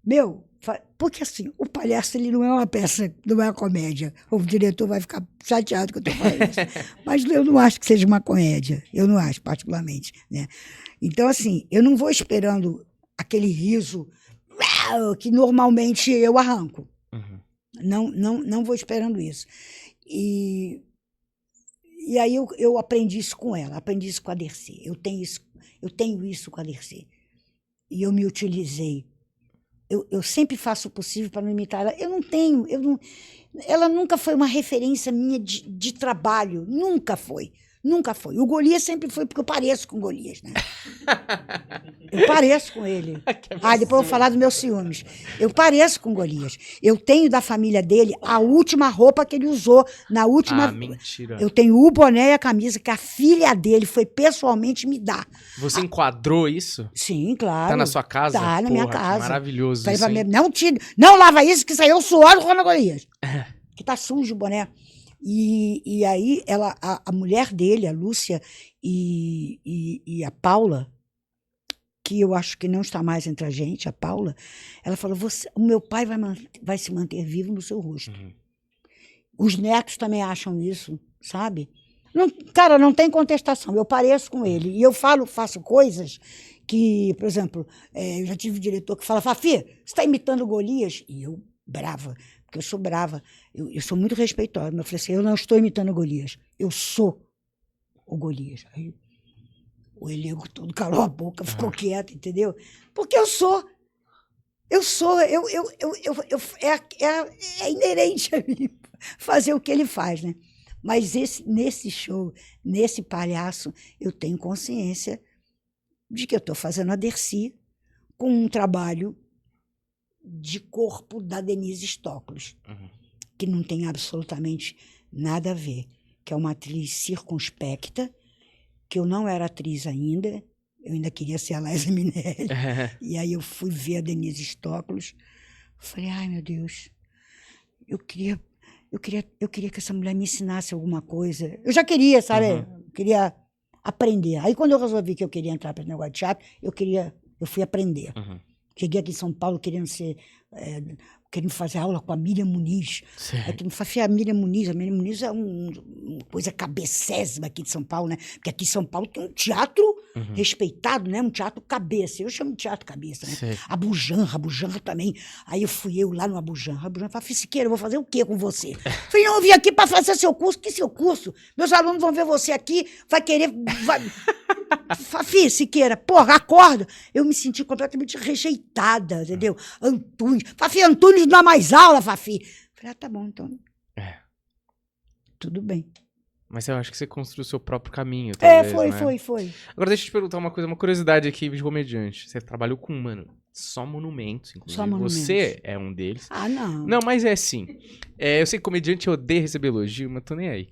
Meu, porque assim, o palhaço ele não é uma peça, não é uma comédia. O diretor vai ficar chateado que eu estou falando isso. Mas eu não acho que seja uma comédia. Eu não acho, particularmente. Né? Então, assim, eu não vou esperando aquele riso que normalmente eu arranco. Não vou esperando isso. E aí eu aprendi isso com ela, aprendi isso com a Dercy. Eu tenho isso com a Dercy. E eu me utilizei. Eu sempre faço o possível para não imitar ela. Ela nunca foi uma referência minha de trabalho. Nunca foi. Nunca foi. O Golias sempre foi porque eu pareço com o Golias, né? Eu pareço com ele. Depois eu vou falar dos meus ciúmes. Eu pareço com o Golias. Eu tenho da família dele a última roupa que ele usou na última... mentira. Eu tenho o boné e a camisa que a filha dele foi pessoalmente me dar. Você enquadrou isso? Sim, claro. Tá na sua casa? Tá na minha casa. Maravilhoso Falei isso, pra mim, não lava isso, que saiu o suor do Ronald Golias. Que tá sujo o boné. E aí a mulher dele, a Lúcia e a Paula, que eu acho que não está mais entre a gente, a Paula, ela falou, o meu pai vai se manter vivo no seu rosto. Os netos também acham isso, sabe? Cara, não tem contestação, eu pareço com ele. E eu faço coisas que, por exemplo, eu já tive um diretor que fala, Fafi, você está imitando o Golias? E eu, brava, porque eu sou brava, eu sou muito respeitosa. Eu falei assim, eu não estou imitando o Golias, eu sou o Golias. Aí o elenco todo calou a boca, ficou quieto, entendeu? Porque eu sou, é inerente a mim fazer o que ele faz, né? Mas nesse show, nesse palhaço, eu tenho consciência de que eu estou fazendo a Dercy com um trabalho de corpo da Denise Stoklos, que não tem absolutamente nada a ver, que é uma atriz circunspecta, que eu não era atriz ainda, eu ainda queria ser a Liza Minnelli, e aí eu fui ver a Denise Stoklos, falei, ai meu Deus, eu queria que essa mulher me ensinasse alguma coisa, eu já queria, sabe, eu queria aprender, aí quando eu resolvi que eu queria entrar para o negócio de teatro, eu fui aprender. Cheguei aqui em São Paulo querendo fazer aula com a Miriam Muniz. Aí tu me fala, a Miriam Muniz é uma coisa cabecésima aqui de São Paulo, né? Porque aqui em São Paulo tem um teatro respeitado, né? Um teatro cabeça. Eu chamo de teatro cabeça, né? A Bujanra também. Aí fui lá no Abujanra. A Bujanra falou, Siqueira, eu vou fazer o quê com você? Falei, não, eu vim aqui para fazer seu curso. Que seu curso? Meus alunos vão ver você aqui, vai querer... Fafi, Siqueira, porra, acorda. Eu me senti completamente rejeitada, entendeu? Antunes. Fafi, Antunes não dá mais aula, Fafi. Falei, tá bom, então. Tudo bem. Mas eu acho que você construiu o seu próprio caminho, talvez, foi. Agora deixa eu te perguntar uma curiosidade aqui de comediante. Você trabalhou com, só monumentos, inclusive. Só monumentos. Você é um deles. Não. Não, mas é assim. Eu sei que comediante odeia receber elogio, mas tô nem aí.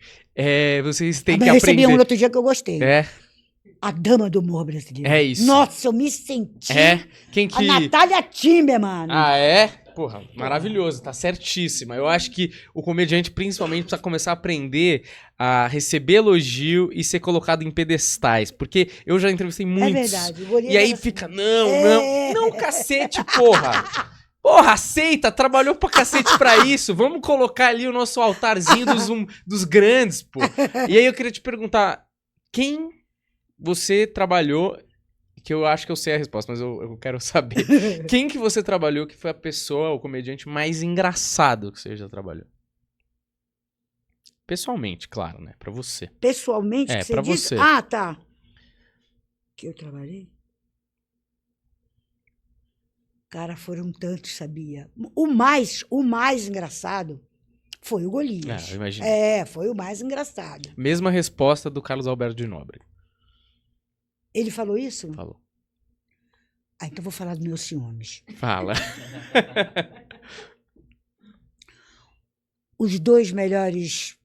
Vocês têm que eu aprender... recebi um outro dia que eu gostei. É? A dama do humor brasileiro. É isso. Nossa, eu me senti... Quem que... A Natália Timberman. Ah, é? Porra, maravilhoso, tá certíssima. Eu acho que o comediante, principalmente, precisa começar a aprender a receber elogio e ser colocado em pedestais. Porque eu já entrevistei muitos. É verdade. E aí fica, não, cacete, porra. Porra, aceita, trabalhou pra cacete pra isso. Vamos colocar ali o nosso altarzinho dos grandes, pô. E aí eu queria te perguntar, quem você trabalhou que eu acho que eu sei a resposta, mas eu quero saber. Quem que você trabalhou que foi a pessoa, o comediante mais engraçado que você já trabalhou? Pessoalmente, claro, né? Pra você. Pessoalmente, É, que você pra disse? você. Ah, tá. Que eu trabalhei? Cara, foram tantos, sabia? O mais engraçado foi o Golias. Eu imagino. Foi o mais engraçado. Mesma resposta do Carlos Alberto de Nóbrega. Ele falou isso? Falou. Ah, então vou falar dos meus ciúmes. Fala. Os dois melhores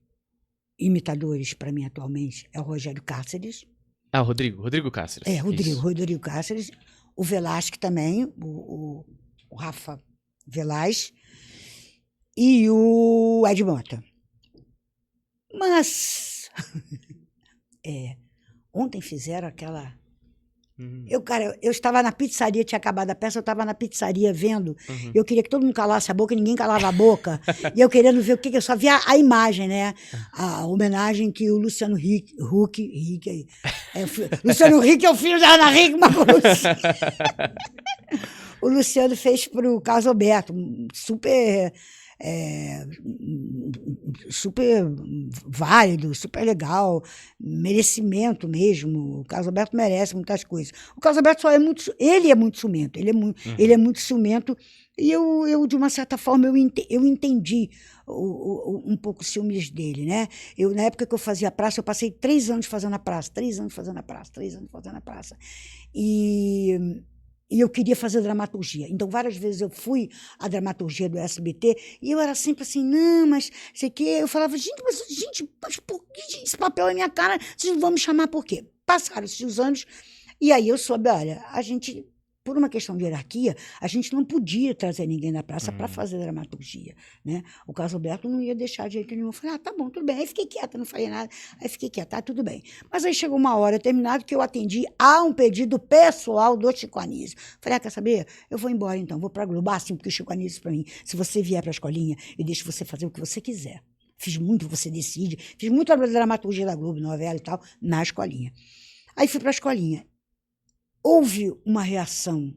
imitadores para mim atualmente é o Rogério Cáceres. Ah, Rodrigo Cáceres. Isso. Rodrigo Cáceres. O Velasque também, o Rafa Velaz. E o Ed Mota. Mas ontem fizeram aquela... Eu estava na pizzaria, tinha acabado a peça, eu estava na pizzaria vendo. Eu queria que todo mundo calasse a boca, ninguém calava a boca. E eu querendo ver o que eu só via a imagem, né? A homenagem que o Luciano Huck. Luciano Huck é o filho da Ana Hickman. O Luciano fez para o Carlos Alberto, super válido, super legal, merecimento mesmo. O Carlos Alberto merece muitas coisas. O Carlos Alberto ele é muito ciumento, ele é muito ciumento, e eu de uma certa forma eu entendi um pouco os ciúmes dele, né? Na época que eu fazia praça, eu passei 3 anos fazendo a praça, 3 anos fazendo a praça. E eu queria fazer dramaturgia. Então, várias vezes eu fui à dramaturgia do SBT e eu era sempre assim, não, mas sei que. Eu falava, gente, mas por que esse papel é minha cara? Vocês não vão me chamar por quê? Passaram-se os anos e aí eu soube, olha, a gente, por uma questão de hierarquia, a gente não podia trazer ninguém da praça para fazer dramaturgia, né? O Carlos Alberto não ia deixar de jeito nenhum. Eu falei, tá bom, tudo bem. Aí fiquei quieta, não falei nada. Aí fiquei quieta, tudo bem. Mas aí chegou uma hora determinada que eu atendi a um pedido pessoal do Chico Anísio. Falei, quer saber? Eu vou embora então, vou para a Globo. Sim, porque o Chico Anísio para mim, se você vier para a escolinha, eu deixo você fazer o que você quiser. Fiz muito, você decide. Fiz muito dramaturgia da Globo, novela e tal, na escolinha. Aí fui para a escolinha. Houve uma reação.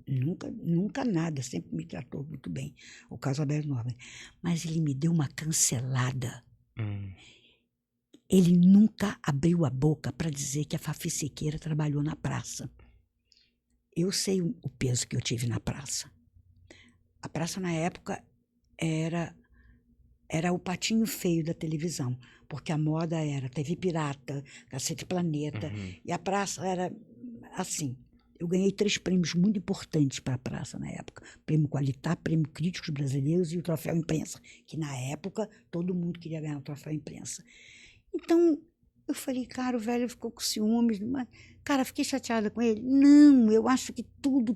Nunca nada, sempre me tratou muito bem, o Carlos Alberto Nóbrega. Mas ele me deu uma cancelada. Ele nunca abriu a boca para dizer que a Fafi Siqueira trabalhou na praça. Eu sei o peso que eu tive na praça. A praça, na época, era o patinho feio da televisão, porque a moda era TV Pirata, Cacete Planeta, e a praça era assim. Eu ganhei 3 prêmios muito importantes para a praça na época. Prêmio Qualitá, Prêmio Críticos Brasileiros e o Troféu Imprensa, que na época todo mundo queria ganhar o Troféu Imprensa. Então, eu falei, cara, o velho ficou com ciúmes. Mas, cara, fiquei chateada com ele. Não, eu acho que tudo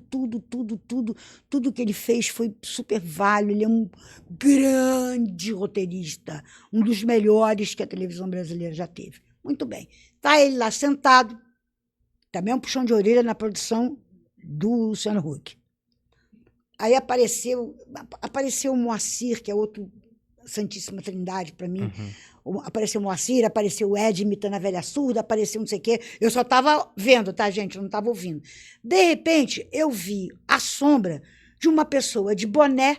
que ele fez foi super válido. Ele é um grande roteirista, um dos melhores que a televisão brasileira já teve. Muito bem. Está ele lá sentado, também um puxão de orelha na produção do Luciano Huck. Aí apareceu o Moacir, que é outro Santíssima Trindade para mim. Apareceu o Moacir, apareceu o Ed imitando a velha surda, apareceu não sei o quê. Eu só estava vendo, tá, gente? Eu não estava ouvindo. De repente, eu vi a sombra de uma pessoa de boné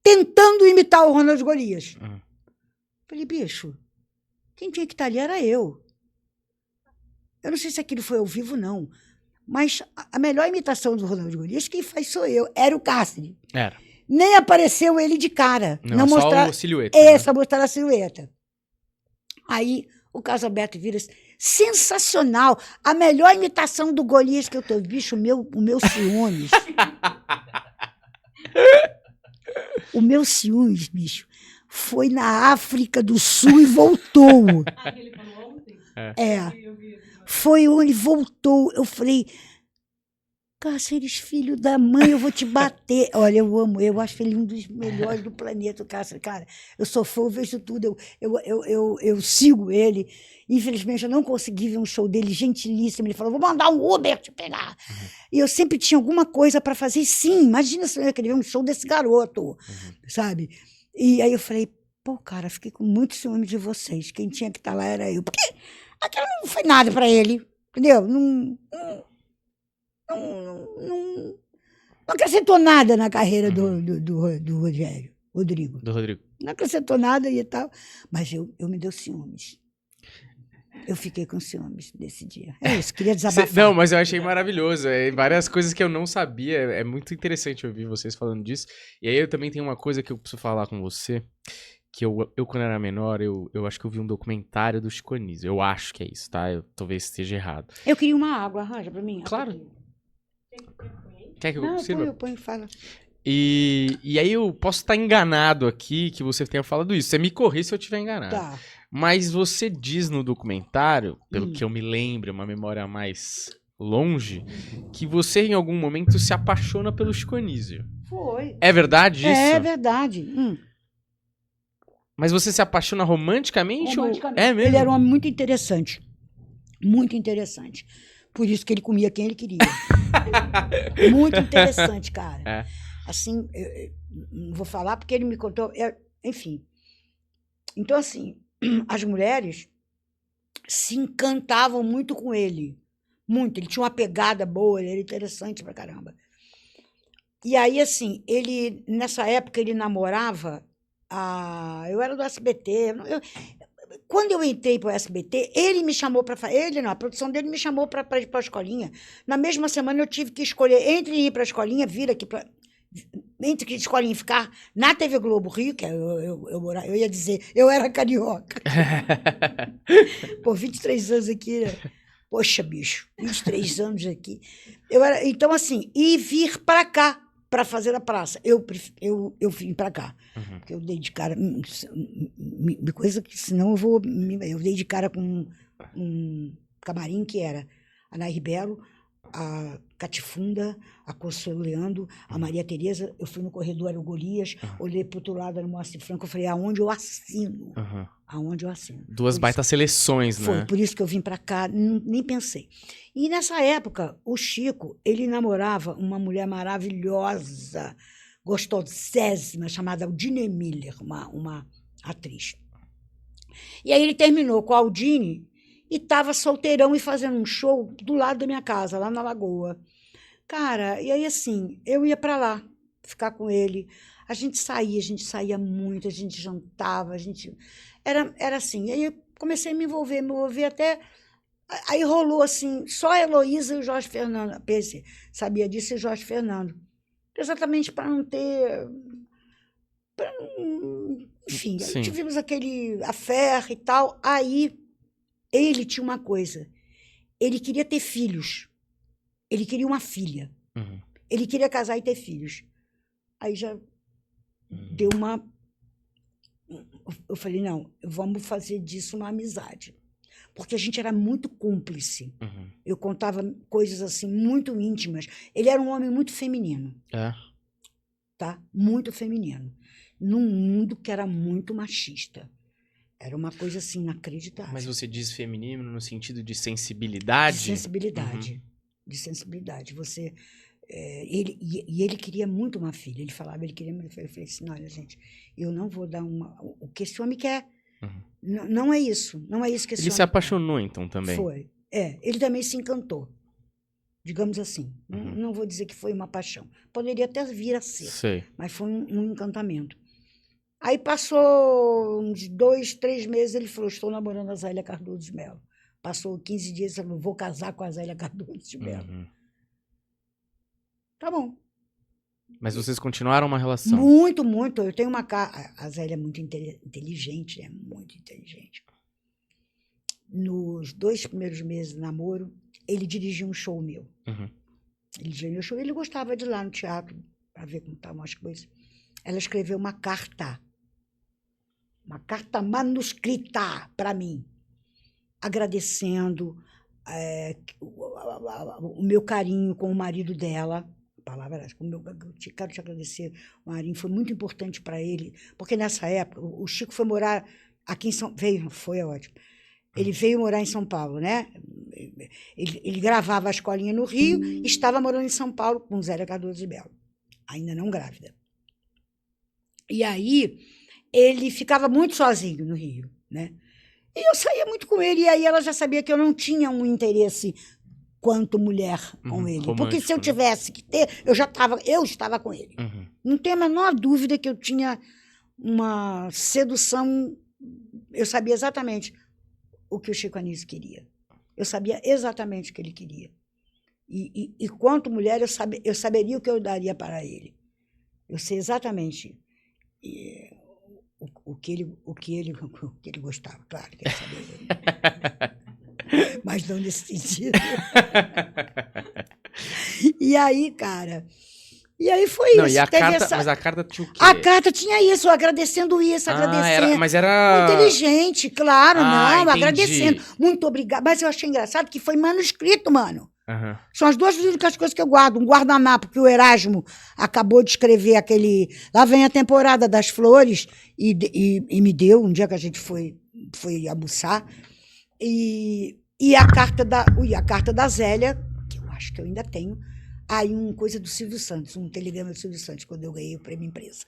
tentando imitar o Ronald Golias. Falei, bicho, quem tinha que estar ali era eu. Eu não sei se aquilo foi ao vivo, não. Mas a melhor imitação do Ronald Golias, quem faz sou eu. Era o Cáceres. Era. Nem apareceu ele de cara. Não mostrar só a silhueta. Só mostrar a silhueta. Aí o Carlos Alberto vira sensacional. A melhor imitação do Golias que eu tô. Bicho, o meu ciúmes. O meu ciúmes, bicho, foi na África do Sul e voltou. Que ele falou ontem? Foi onde voltou. Eu falei, Cáceres, filho da mãe, eu vou te bater. Olha, eu acho ele um dos melhores do planeta, o Cáceres. Cara, eu sou fã, eu vejo tudo, eu sigo ele. Infelizmente, eu não consegui ver um show dele gentilíssimo. Ele falou, vou mandar um Uber te pegar. E eu sempre tinha alguma coisa para fazer. Sim, imagina se eu ia querer ver um show desse garoto, sabe? E aí eu falei, pô, cara, fiquei com muito ciúme de vocês. Quem tinha que estar lá era eu. Porque aquilo não foi nada para ele, entendeu? não acrescentou nada na carreira do Rodrigo. Do Rodrigo. Não acrescentou nada e tal. Mas eu me deu ciúmes. Eu fiquei com ciúmes desse dia. É isso, queria desabafar. Não, mas eu achei maravilhoso. Várias coisas que eu não sabia. É muito interessante ouvir vocês falando disso. E aí eu também tenho uma coisa que eu preciso falar com você. Que eu quando era menor, eu acho que eu vi um documentário do Chico Anísio. Eu acho que é isso, tá? Eu talvez esteja errado. Eu queria uma água, arranja pra mim. Claro. Quer que eu Não, sirva? eu ponho, fala. E aí eu posso estar enganado aqui que você tenha falado isso. Você me corri se eu estiver enganado. Tá. Mas você diz no documentário, pelo que eu me lembro, uma memória mais longe, que você em algum momento se apaixona pelo Chico Anísio. Foi. É verdade isso? É verdade. Mas você se apaixona romanticamente? Romanticamente. É mesmo? Ele era um homem muito interessante. Muito interessante. Por isso que ele comia quem ele queria. Muito interessante, cara. É. Assim, eu não vou falar porque ele me contou. Enfim. Então, assim, as mulheres se encantavam muito com ele. Muito. Ele tinha uma pegada boa, ele era interessante pra caramba. E aí, assim, ele, nessa época, ele namorava. Eu era do SBT. Quando eu entrei para o SBT, ele me chamou para. Ele não, a produção dele me chamou para ir para a escolinha. Na mesma semana eu tive que escolher entre ir para a escolinha, vir aqui para. Entre a escolinha e ficar na TV Globo Rio, que eu ia dizer, eu era carioca. Pô, 23 anos aqui, né? Poxa, bicho, 23 anos aqui. Então, assim, e vir para cá, para fazer a praça. Eu vim para cá. Porque eu dei de cara. Coisa que senão eu dei de cara com um camarim que era a Nay Ribeiro, a Catifunda, a Consuelo Leandro, a Maria Tereza. Eu fui no corredor, era o Golias, olhei para o outro lado, era o Moacir Franco, eu falei, aonde eu assino? Aonde eu assino? Duas baitas seleções, né? Foi, por isso que eu vim para cá, nem pensei. E nessa época, o Chico, ele namorava uma mulher maravilhosa, gostosésima, chamada Aldine Miller, uma atriz. E aí ele terminou com a Aldine e estava solteirão e fazendo um show do lado da minha casa, lá na Lagoa. Cara, e aí assim, eu ia para lá, ficar com ele. A gente saía muito, a gente jantava, a gente... Era assim. E aí eu comecei a me envolver até... Aí rolou assim, só a Heloísa e o Jorge Fernando. Pense, sabia disso, e o Jorge Fernando. Exatamente para não ter... Enfim, tivemos aquele affair e tal. Aí ele tinha uma coisa. Ele queria ter filhos. Ele queria uma filha. Ele queria casar e ter filhos. Aí já deu uma... Eu falei, não, vamos fazer disso uma amizade. Porque a gente era muito cúmplice. Eu contava coisas assim, muito íntimas. Ele era um homem muito feminino. Tá? Muito feminino. Num mundo que era muito machista. Era uma coisa assim, inacreditável. Mas você diz feminino no sentido de sensibilidade? De sensibilidade. De sensibilidade. Você... ele queria muito uma filha. Ele falava, ele queria muito. Eu falei assim, olha, gente, eu não vou dar o que esse homem quer. Não é isso. Não é isso que esse homem Ele se apaixonou, então, também? Foi. Ele também se encantou. Digamos assim. Não vou dizer que foi uma paixão. Poderia até vir a ser. Sei. Mas foi um encantamento. Aí passou uns 2, 3 meses, ele falou, estou namorando a Zélia Cardoso de Mello. Passou 15 dias, ele falou, vou casar com a Zélia Cardoso de Mello. Tá bom. Mas vocês continuaram uma relação? Muito, muito. Eu tenho uma cara... A Zélia é muito inteligente, é muito inteligente. Nos 2 primeiros meses de namoro, ele dirigiu um show meu. Ele dirigiu um show, ele gostava de ir lá no teatro para ver como estavam as coisas. Ela escreveu uma carta manuscrita para mim, agradecendo o meu carinho com o marido dela. A palavra era, eu quero te agradecer, o Marinho foi muito importante para ele, porque nessa época o Chico foi morar aqui em São Paulo, foi ótimo. Ele veio morar em São Paulo, né? Ele gravava a escolinha no Rio e estava morando em São Paulo com Zélia Cardoso de Mello, ainda não grávida. E aí ele ficava muito sozinho no Rio, né? E eu saía muito com ele, e aí ela já sabia que eu não tinha um interesse quanto mulher com ele. Porque romântico, se eu né? tivesse que ter, eu estava com ele. Uhum. Não tem a menor dúvida que eu tinha uma sedução. Eu sabia exatamente o que o Chico Anísio queria. Eu sabia exatamente o que ele queria. E quanto mulher, eu saberia o que eu daria para ele. Eu sei exatamente o que ele gostava, claro que eu sabia. Mas não nesse sentido. E aí, cara... E aí foi Não, isso. e a Teve carta, essa... mas a carta tinha o quê? A carta tinha isso, agradecendo isso, agradecendo. Mas era... Inteligente, claro, não, entendi. agradecendo. Muito obrigada. Mas eu achei engraçado que foi manuscrito, mano. Aham. São as duas únicas coisas que eu guardo. Um guardanapo que o Erasmo acabou de escrever aquele... Lá vem a temporada das flores e me deu, um dia que a gente foi almoçar. E a carta da Zélia, que eu acho que eu ainda tenho. Aí coisa do Silvio Santos, um telegrama do Silvio Santos, quando eu ganhei o prêmio Imprensa.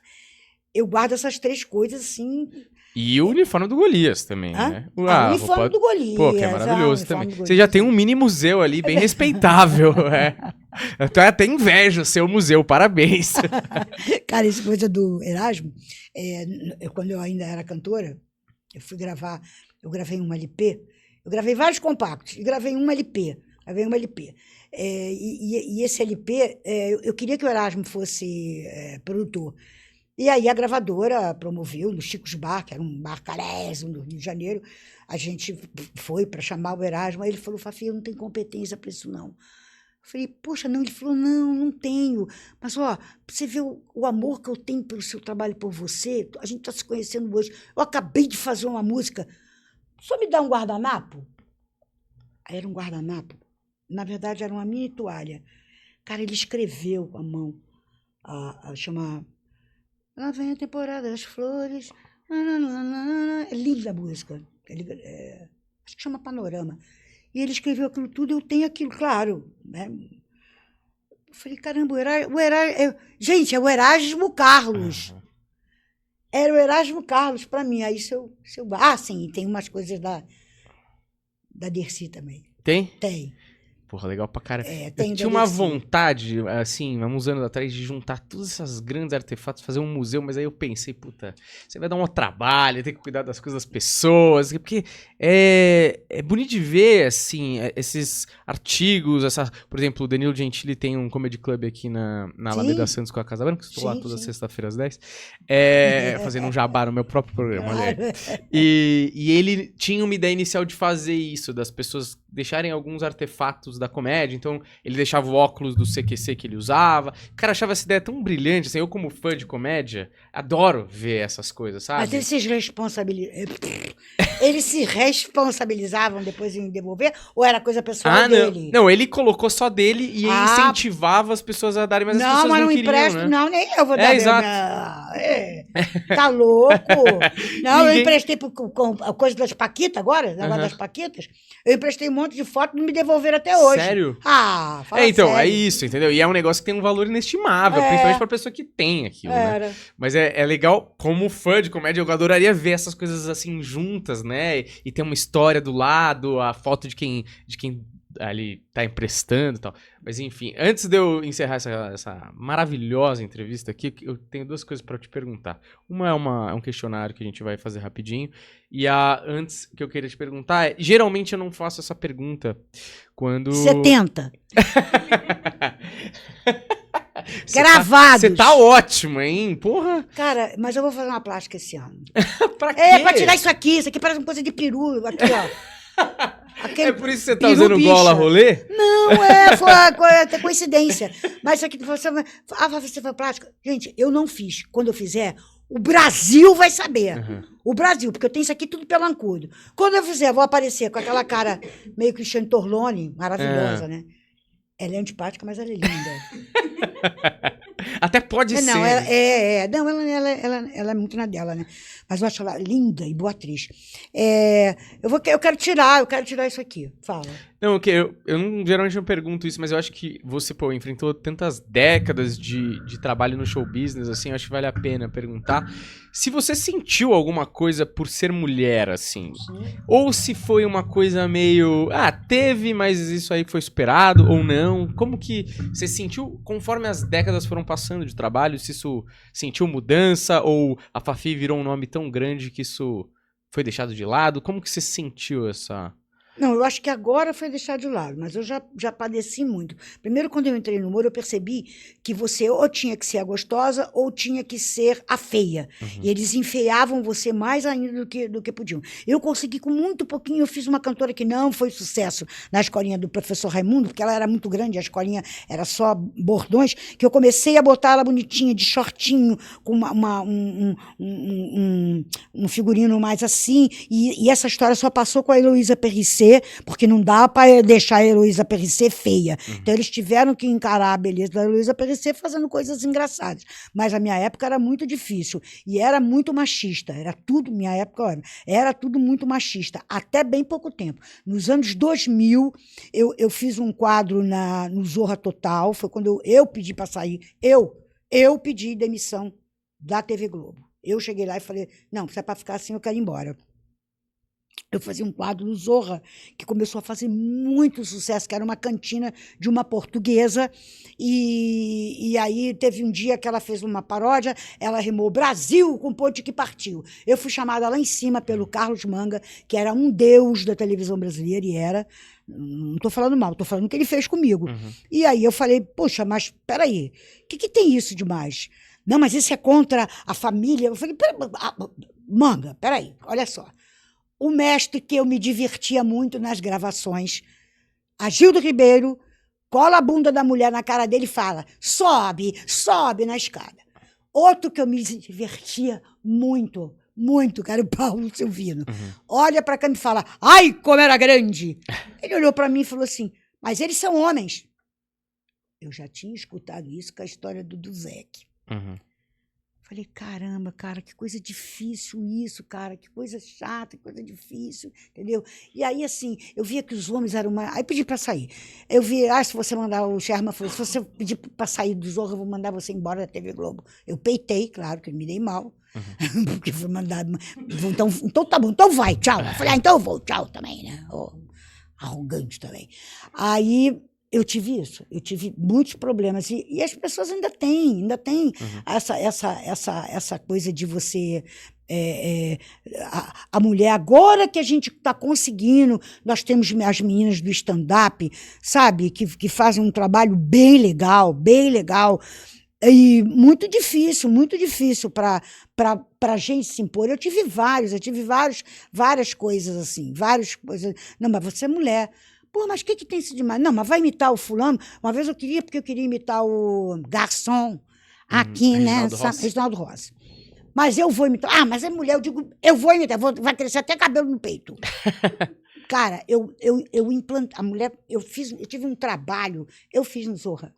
Eu guardo essas três coisas, assim... E o uniforme do Golias também, né? O uniforme do Golias. Pô, que é maravilhoso o também. uniforme do Você já Golias. tem um mini museu ali, bem respeitável. Eu tô até inveja o seu museu, parabéns. Cara, essa coisa do Erasmo, quando eu ainda era cantora, eu gravei um LP, eu gravei vários compactos, e gravei um LP. E esse LP, eu queria que o Erasmo fosse produtor. E aí a gravadora promoveu no Chico's Bar, que era um bar carésimo do Rio de Janeiro. A gente foi para chamar o Erasmo, aí ele falou: Fafi, eu não tenho competência para isso, não. Eu falei: poxa, não. Ele falou: não tenho. Mas, ó, você vê o amor que eu tenho pelo seu trabalho, por você, a gente está se conhecendo hoje. Eu acabei de fazer uma música. Só me dá um guardanapo? Aí era um guardanapo. Na verdade, era uma mini toalha. Cara, ele escreveu com a mão, chama... Lá vem a temporada das flores. É linda a música. Acho que chama Panorama. E ele escreveu aquilo tudo, eu tenho aquilo, claro. Né? Eu falei: caramba, gente, é o Erasmo Carlos. Era o Erasmo Carlos para mim. Aí sim, tem umas coisas da Dercy também. Tem? Tem. Porra, legal pra caramba. Tem Eu tinha uma Dercy. vontade, assim, há uns anos atrás, de juntar todos esses grandes artefatos, fazer um museu, mas aí eu pensei, puta, você vai dar um trabalho, tem que cuidar das coisas das pessoas, porque é bonito de ver, assim, esses artigos, por exemplo, o Danilo Gentili tem um comedy club aqui na Alameda Santos com a Casa Branca, estou lá toda sexta-feira às 10, fazendo um jabá no meu próprio programa, olha aí. E ele tinha uma ideia inicial de fazer isso, das pessoas deixarem alguns artefatos da comédia, então ele deixava o óculos do CQC que ele usava. O cara achava essa ideia tão brilhante, assim, eu como fã de comédia, adoro ver essas coisas, sabe? Mas eles se responsabilizavam depois em devolver? Ou era coisa pessoal dele? Não, ele colocou só dele e incentivava as pessoas a darem, mas as pessoas não queriam, empresto, né? Não, nem eu vou dar. Exato. Tá louco? Não, eu emprestei com a coisa das Paquitas agora, das Paquitas. Eu emprestei um monte de foto e não me devolveram até hoje. Sério? Fala então, sério. é isso, entendeu? E é um negócio que tem um valor inestimável, principalmente pra pessoa que tem aquilo, né? Mas é legal, como fã de comédia, eu adoraria ver essas coisas assim juntas, né? E ter uma história do lado, a foto de quem ali tá emprestando e tal. Mas enfim, antes de eu encerrar essa maravilhosa entrevista aqui, eu tenho duas coisas pra te perguntar. Uma é um questionário que a gente vai fazer rapidinho. E antes que eu queria te perguntar geralmente eu não faço essa pergunta quando... 70. Gravados. Você tá ótimo, hein? Porra. Cara, mas eu vou fazer uma plástica esse ano. Pra quê? Pra tirar isso aqui. Isso aqui parece uma coisa de peru. Aqui, ó. É por isso que você tá usando gola rolê? Não, foi até coincidência. Mas isso aqui, você foi plástica? Gente, eu não fiz. Quando eu fizer, o Brasil vai saber. O Brasil, porque eu tenho isso aqui tudo pelancudo. Quando eu fizer, eu vou aparecer com aquela cara meio Cristiane Torlone, maravilhosa, né? Ela é antipática, mas ela é linda. Até pode ser. Não, não, ela é muito na dela, né? Mas eu acho ela linda e boa atriz. Eu quero tirar isso aqui. Fala. Não, eu não, geralmente não pergunto isso, mas eu acho que você, pô, enfrentou tantas décadas de trabalho no show business, assim, eu acho que vale a pena perguntar se você sentiu alguma coisa por ser mulher, assim, ou se foi uma coisa meio, teve, mas isso aí foi superado, ou não, como que você sentiu conforme as décadas foram passando de trabalho, se isso sentiu mudança, ou a Fafi virou um nome tão grande que isso foi deixado de lado, como que você sentiu essa... Não, eu acho que agora foi deixar de lado, mas eu já padeci muito. Primeiro, quando eu entrei no humor, eu percebi que você ou tinha que ser a gostosa ou tinha que ser a feia. E eles enfeiavam você mais ainda do que podiam. Eu consegui com muito pouquinho, eu fiz uma cantora que não foi sucesso na escolinha do professor Raimundo, porque ela era muito grande, a escolinha era só bordões, que eu comecei a botar ela bonitinha, de shortinho, com um figurino mais assim, e essa história só passou com a Heloísa Perricet, porque não dá para deixar a Heloísa Perricet feia. Então, eles tiveram que encarar a beleza da Heloísa Perricet fazendo coisas engraçadas. Mas a minha época era muito difícil. E era muito machista. Era tudo, minha época, olha, era tudo muito machista. Até bem pouco tempo. Nos anos 2000, eu fiz um quadro no Zorra Total. Foi quando eu pedi para sair. Eu pedi demissão da TV Globo. Eu cheguei lá e falei, não, se é para ficar assim, eu quero ir embora. Eu fazia um quadro no Zorra, que começou a fazer muito sucesso, que era uma cantina de uma portuguesa, e aí teve um dia que ela fez uma paródia, ela rimou Brasil com ponte que partiu. Eu fui chamada lá em cima pelo Carlos Manga, que era um deus da televisão brasileira, e era, não estou falando mal, estou falando o que ele fez comigo. E aí eu falei, poxa, mas peraí, o que tem isso demais? Não, mas isso é contra a família. Eu falei, Manga, peraí, olha só. O mestre que eu me divertia muito nas gravações, Agildo Ribeiro, cola a bunda da mulher na cara dele e fala, sobe na escada. Outro que eu me divertia muito, cara, o Paulo Silvino. Olha para cá e me fala, ai, como era grande. Ele olhou para mim e falou assim, mas eles são homens. Eu já tinha escutado isso com a história do Duzec. Falei, caramba, cara, que coisa difícil isso, cara, que coisa chata, que coisa difícil, entendeu? E aí, assim, eu via que os homens eram mais... Aí pedi para sair. Eu vi, se você mandar, o Sherman falou, se você pedir para sair do Zorro, eu vou mandar você embora da TV Globo. Eu peitei, claro, que eu me dei mal, porque foi mandado... Então tá bom, então vai, tchau. Eu falei, então eu vou, tchau também, né? Arrogante também. Aí... Eu tive muitos problemas, e as pessoas ainda têm essa coisa de você, a mulher, agora que a gente está conseguindo, nós temos as meninas do stand-up, sabe, que fazem um trabalho bem legal, e muito difícil para a gente se impor. Eu tive várias coisas assim, não, mas você é mulher. Pô, mas o que tem isso demais? Não, mas vai imitar o fulano? Uma vez porque eu queria imitar o garçom aqui, né? Reginaldo Rossi. Mas eu vou imitar. Mas é mulher, eu digo, eu vou imitar, vai crescer até cabelo no peito. Cara, eu implantei, a mulher, eu tive um trabalho, eu fiz no Zorra.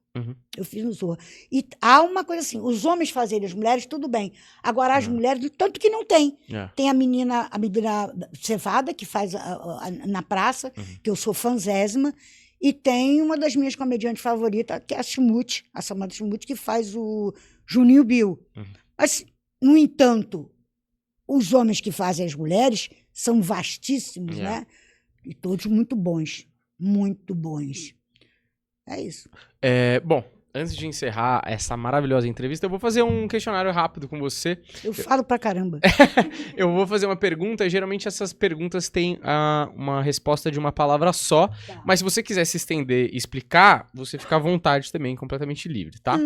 Eu fiz no Zorra. E há uma coisa assim, os homens fazerem, as mulheres, tudo bem. Agora, as mulheres, tanto que não tem. Tem a menina Cevada, que faz na praça, que eu sou fanzésima, e tem uma das minhas comediantes favoritas, que é a Samantha Schmutz, que faz o Juninho Bill. Mas, no entanto, os homens que fazem as mulheres são vastíssimos, né? E todos muito bons. Muito bons. É isso. Bom, antes de encerrar essa maravilhosa entrevista, eu vou fazer um questionário rápido com você. Eu falo pra caramba. Eu vou fazer uma pergunta, geralmente essas perguntas têm uma resposta de uma palavra só, mas se você quiser se estender e explicar, você fica à vontade também, completamente livre, tá?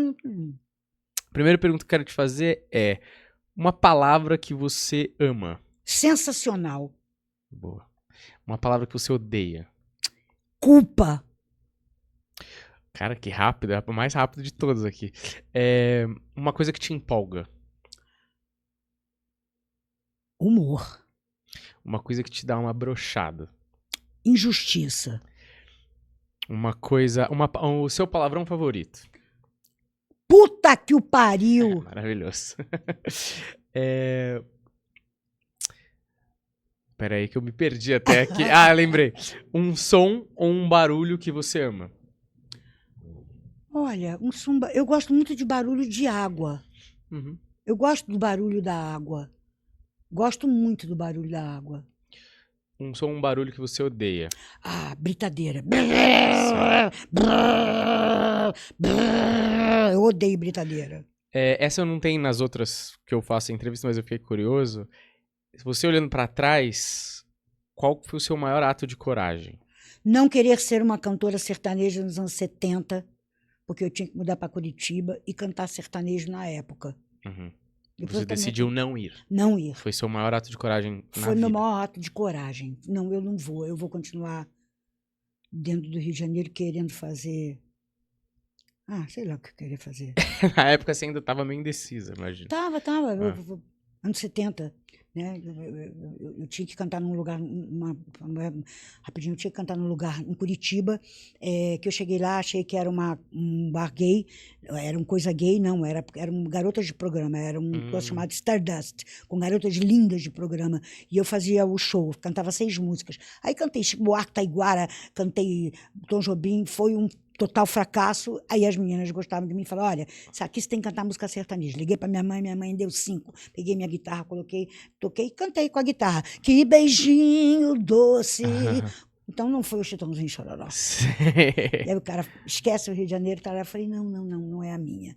Primeira pergunta que eu quero te fazer é uma palavra que você ama. Sensacional. Boa. Uma palavra que você odeia. Culpa. Cara, que rápido, é o mais rápido de todos aqui. Uma coisa que te empolga. Humor. Uma coisa que te dá uma brochada. Injustiça. Uma coisa... o seu palavrão favorito. Puta que o pariu! Maravilhoso. Peraí que eu me perdi até aqui. Ah, lembrei. Um som ou um barulho que você ama? Olha, eu gosto muito de barulho de água. Uhum. Eu gosto do barulho da água. Gosto muito do barulho da água. Um som ou um barulho que você odeia? Ah, britadeira. Eu odeio britadeira. Essa eu não tenho nas outras que eu faço em entrevista, mas eu fiquei curioso. Você olhando pra trás, qual foi o seu maior ato de coragem? Não querer ser uma cantora sertaneja nos anos 70, porque eu tinha que mudar para Curitiba e cantar sertanejo na época. Uhum. Depois Você eu também decidiu não ir. não ir. Foi seu maior ato de coragem na Foi meu vida. maior ato de coragem. Não, eu não vou. Eu vou continuar dentro do Rio de Janeiro querendo fazer. Ah, sei lá o que eu queria fazer. Na época você ainda estava meio indecisa, imagina. Tava. Ah. Anos 70. Né? Eu tinha que cantar num lugar, rapidinho, eu tinha que cantar num lugar em Curitiba, que eu cheguei lá, achei que era um bar gay, era uma coisa gay, não, era garotas de programa, era um negócio chamado Stardust, com garotas lindas de programa, e eu fazia o show, cantava 6 músicas. Aí cantei Chico Buarque, Taiguara, cantei Tom Jobim, foi um total fracasso. Aí as meninas gostavam de mim e falaram: olha, aqui você tem que cantar música sertaneja. Liguei para minha mãe deu 5. Peguei minha guitarra, coloquei, toquei e cantei com a guitarra. Que beijinho doce. Então não foi o Chitãozinho Chororó. E aí o cara esquece o Rio de Janeiro, tá lá. Eu falei: não é a minha.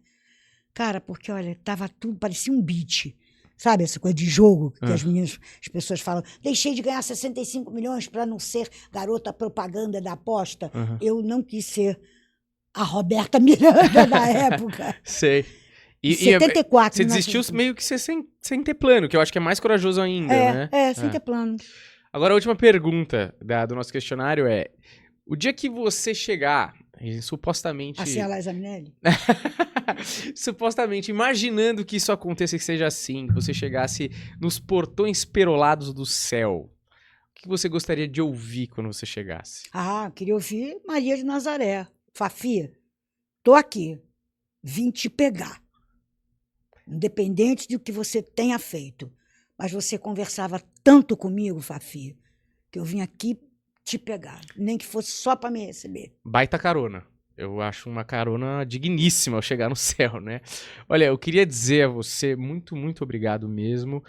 Cara, porque olha, tava tudo, parecia um beat. Sabe, essa coisa de jogo que as pessoas falam, deixei de ganhar 65 milhões para não ser garota propaganda da aposta. Eu não quis ser a Roberta Miranda da época. Sei. E 74. Você desistiu meio que sem ter plano, que eu acho que é mais corajoso ainda, né? Sem ter plano. Agora a última pergunta do nosso questionário é, o dia que você chegar, supostamente... A ser a Liza Minnelli? Supostamente, imaginando que isso aconteça, que seja assim, que você chegasse nos portões perolados do céu, o que você gostaria de ouvir quando você chegasse? Ah, queria ouvir Maria de Nazaré. Fafi, tô aqui, vim te pegar. Independente do que você tenha feito. Mas você conversava tanto comigo, Fafi, que eu vim aqui te pegar. Nem que fosse só para me receber. Baita carona. Eu acho uma carona digníssima ao chegar no céu, né? Olha, eu queria dizer a você muito, muito obrigado mesmo.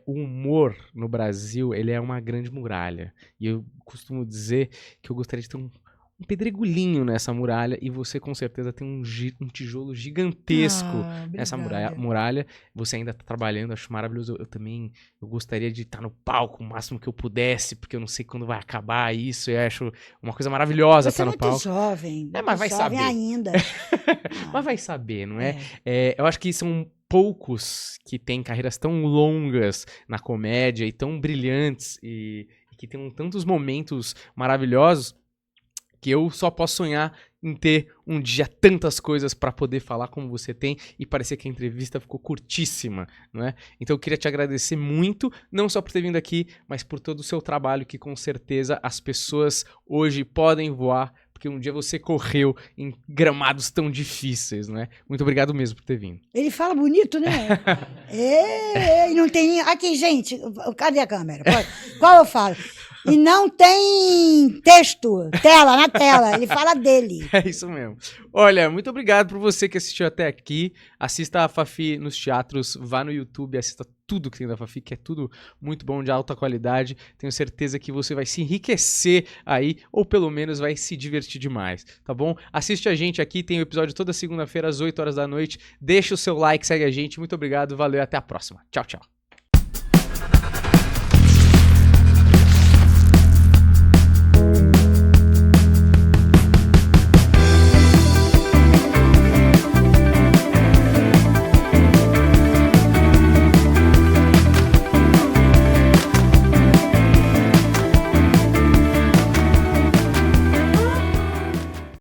O humor no Brasil, ele é uma grande muralha. E eu costumo dizer que eu gostaria de ter um pedregulhinho nessa muralha, e você com certeza tem um tijolo gigantesco nessa muralha. Você ainda está trabalhando, acho maravilhoso. Eu gostaria de estar no palco o máximo que eu pudesse, porque eu não sei quando vai acabar isso, eu acho uma coisa maravilhosa estar no palco. Você é muito jovem, mas vai saber ainda. Mas vai saber, não é? Eu acho que são poucos que têm carreiras tão longas na comédia e tão brilhantes e que têm tantos momentos maravilhosos, que eu só posso sonhar em ter um dia tantas coisas para poder falar como você tem, e parecer que a entrevista ficou curtíssima, não é? Então eu queria te agradecer muito, não só por ter vindo aqui, mas por todo o seu trabalho, que com certeza as pessoas hoje podem voar, porque um dia você correu em gramados tão difíceis, né? Muito obrigado mesmo por ter vindo. Ele fala bonito, né? E não tem... Aqui, gente, cadê a câmera? Qual eu falo? E não tem texto, na tela, ele fala dele. É isso mesmo. Olha, muito obrigado por você que assistiu até aqui. Assista a Fafi nos teatros, vá no YouTube, assista tudo que tem da Fafi, que é tudo muito bom, de alta qualidade. Tenho certeza que você vai se enriquecer aí, ou pelo menos vai se divertir demais, tá bom? Assiste a gente aqui, tem o episódio toda segunda-feira às 8 horas da noite. Deixa o seu like, segue a gente. Muito obrigado, valeu e até a próxima. Tchau, tchau.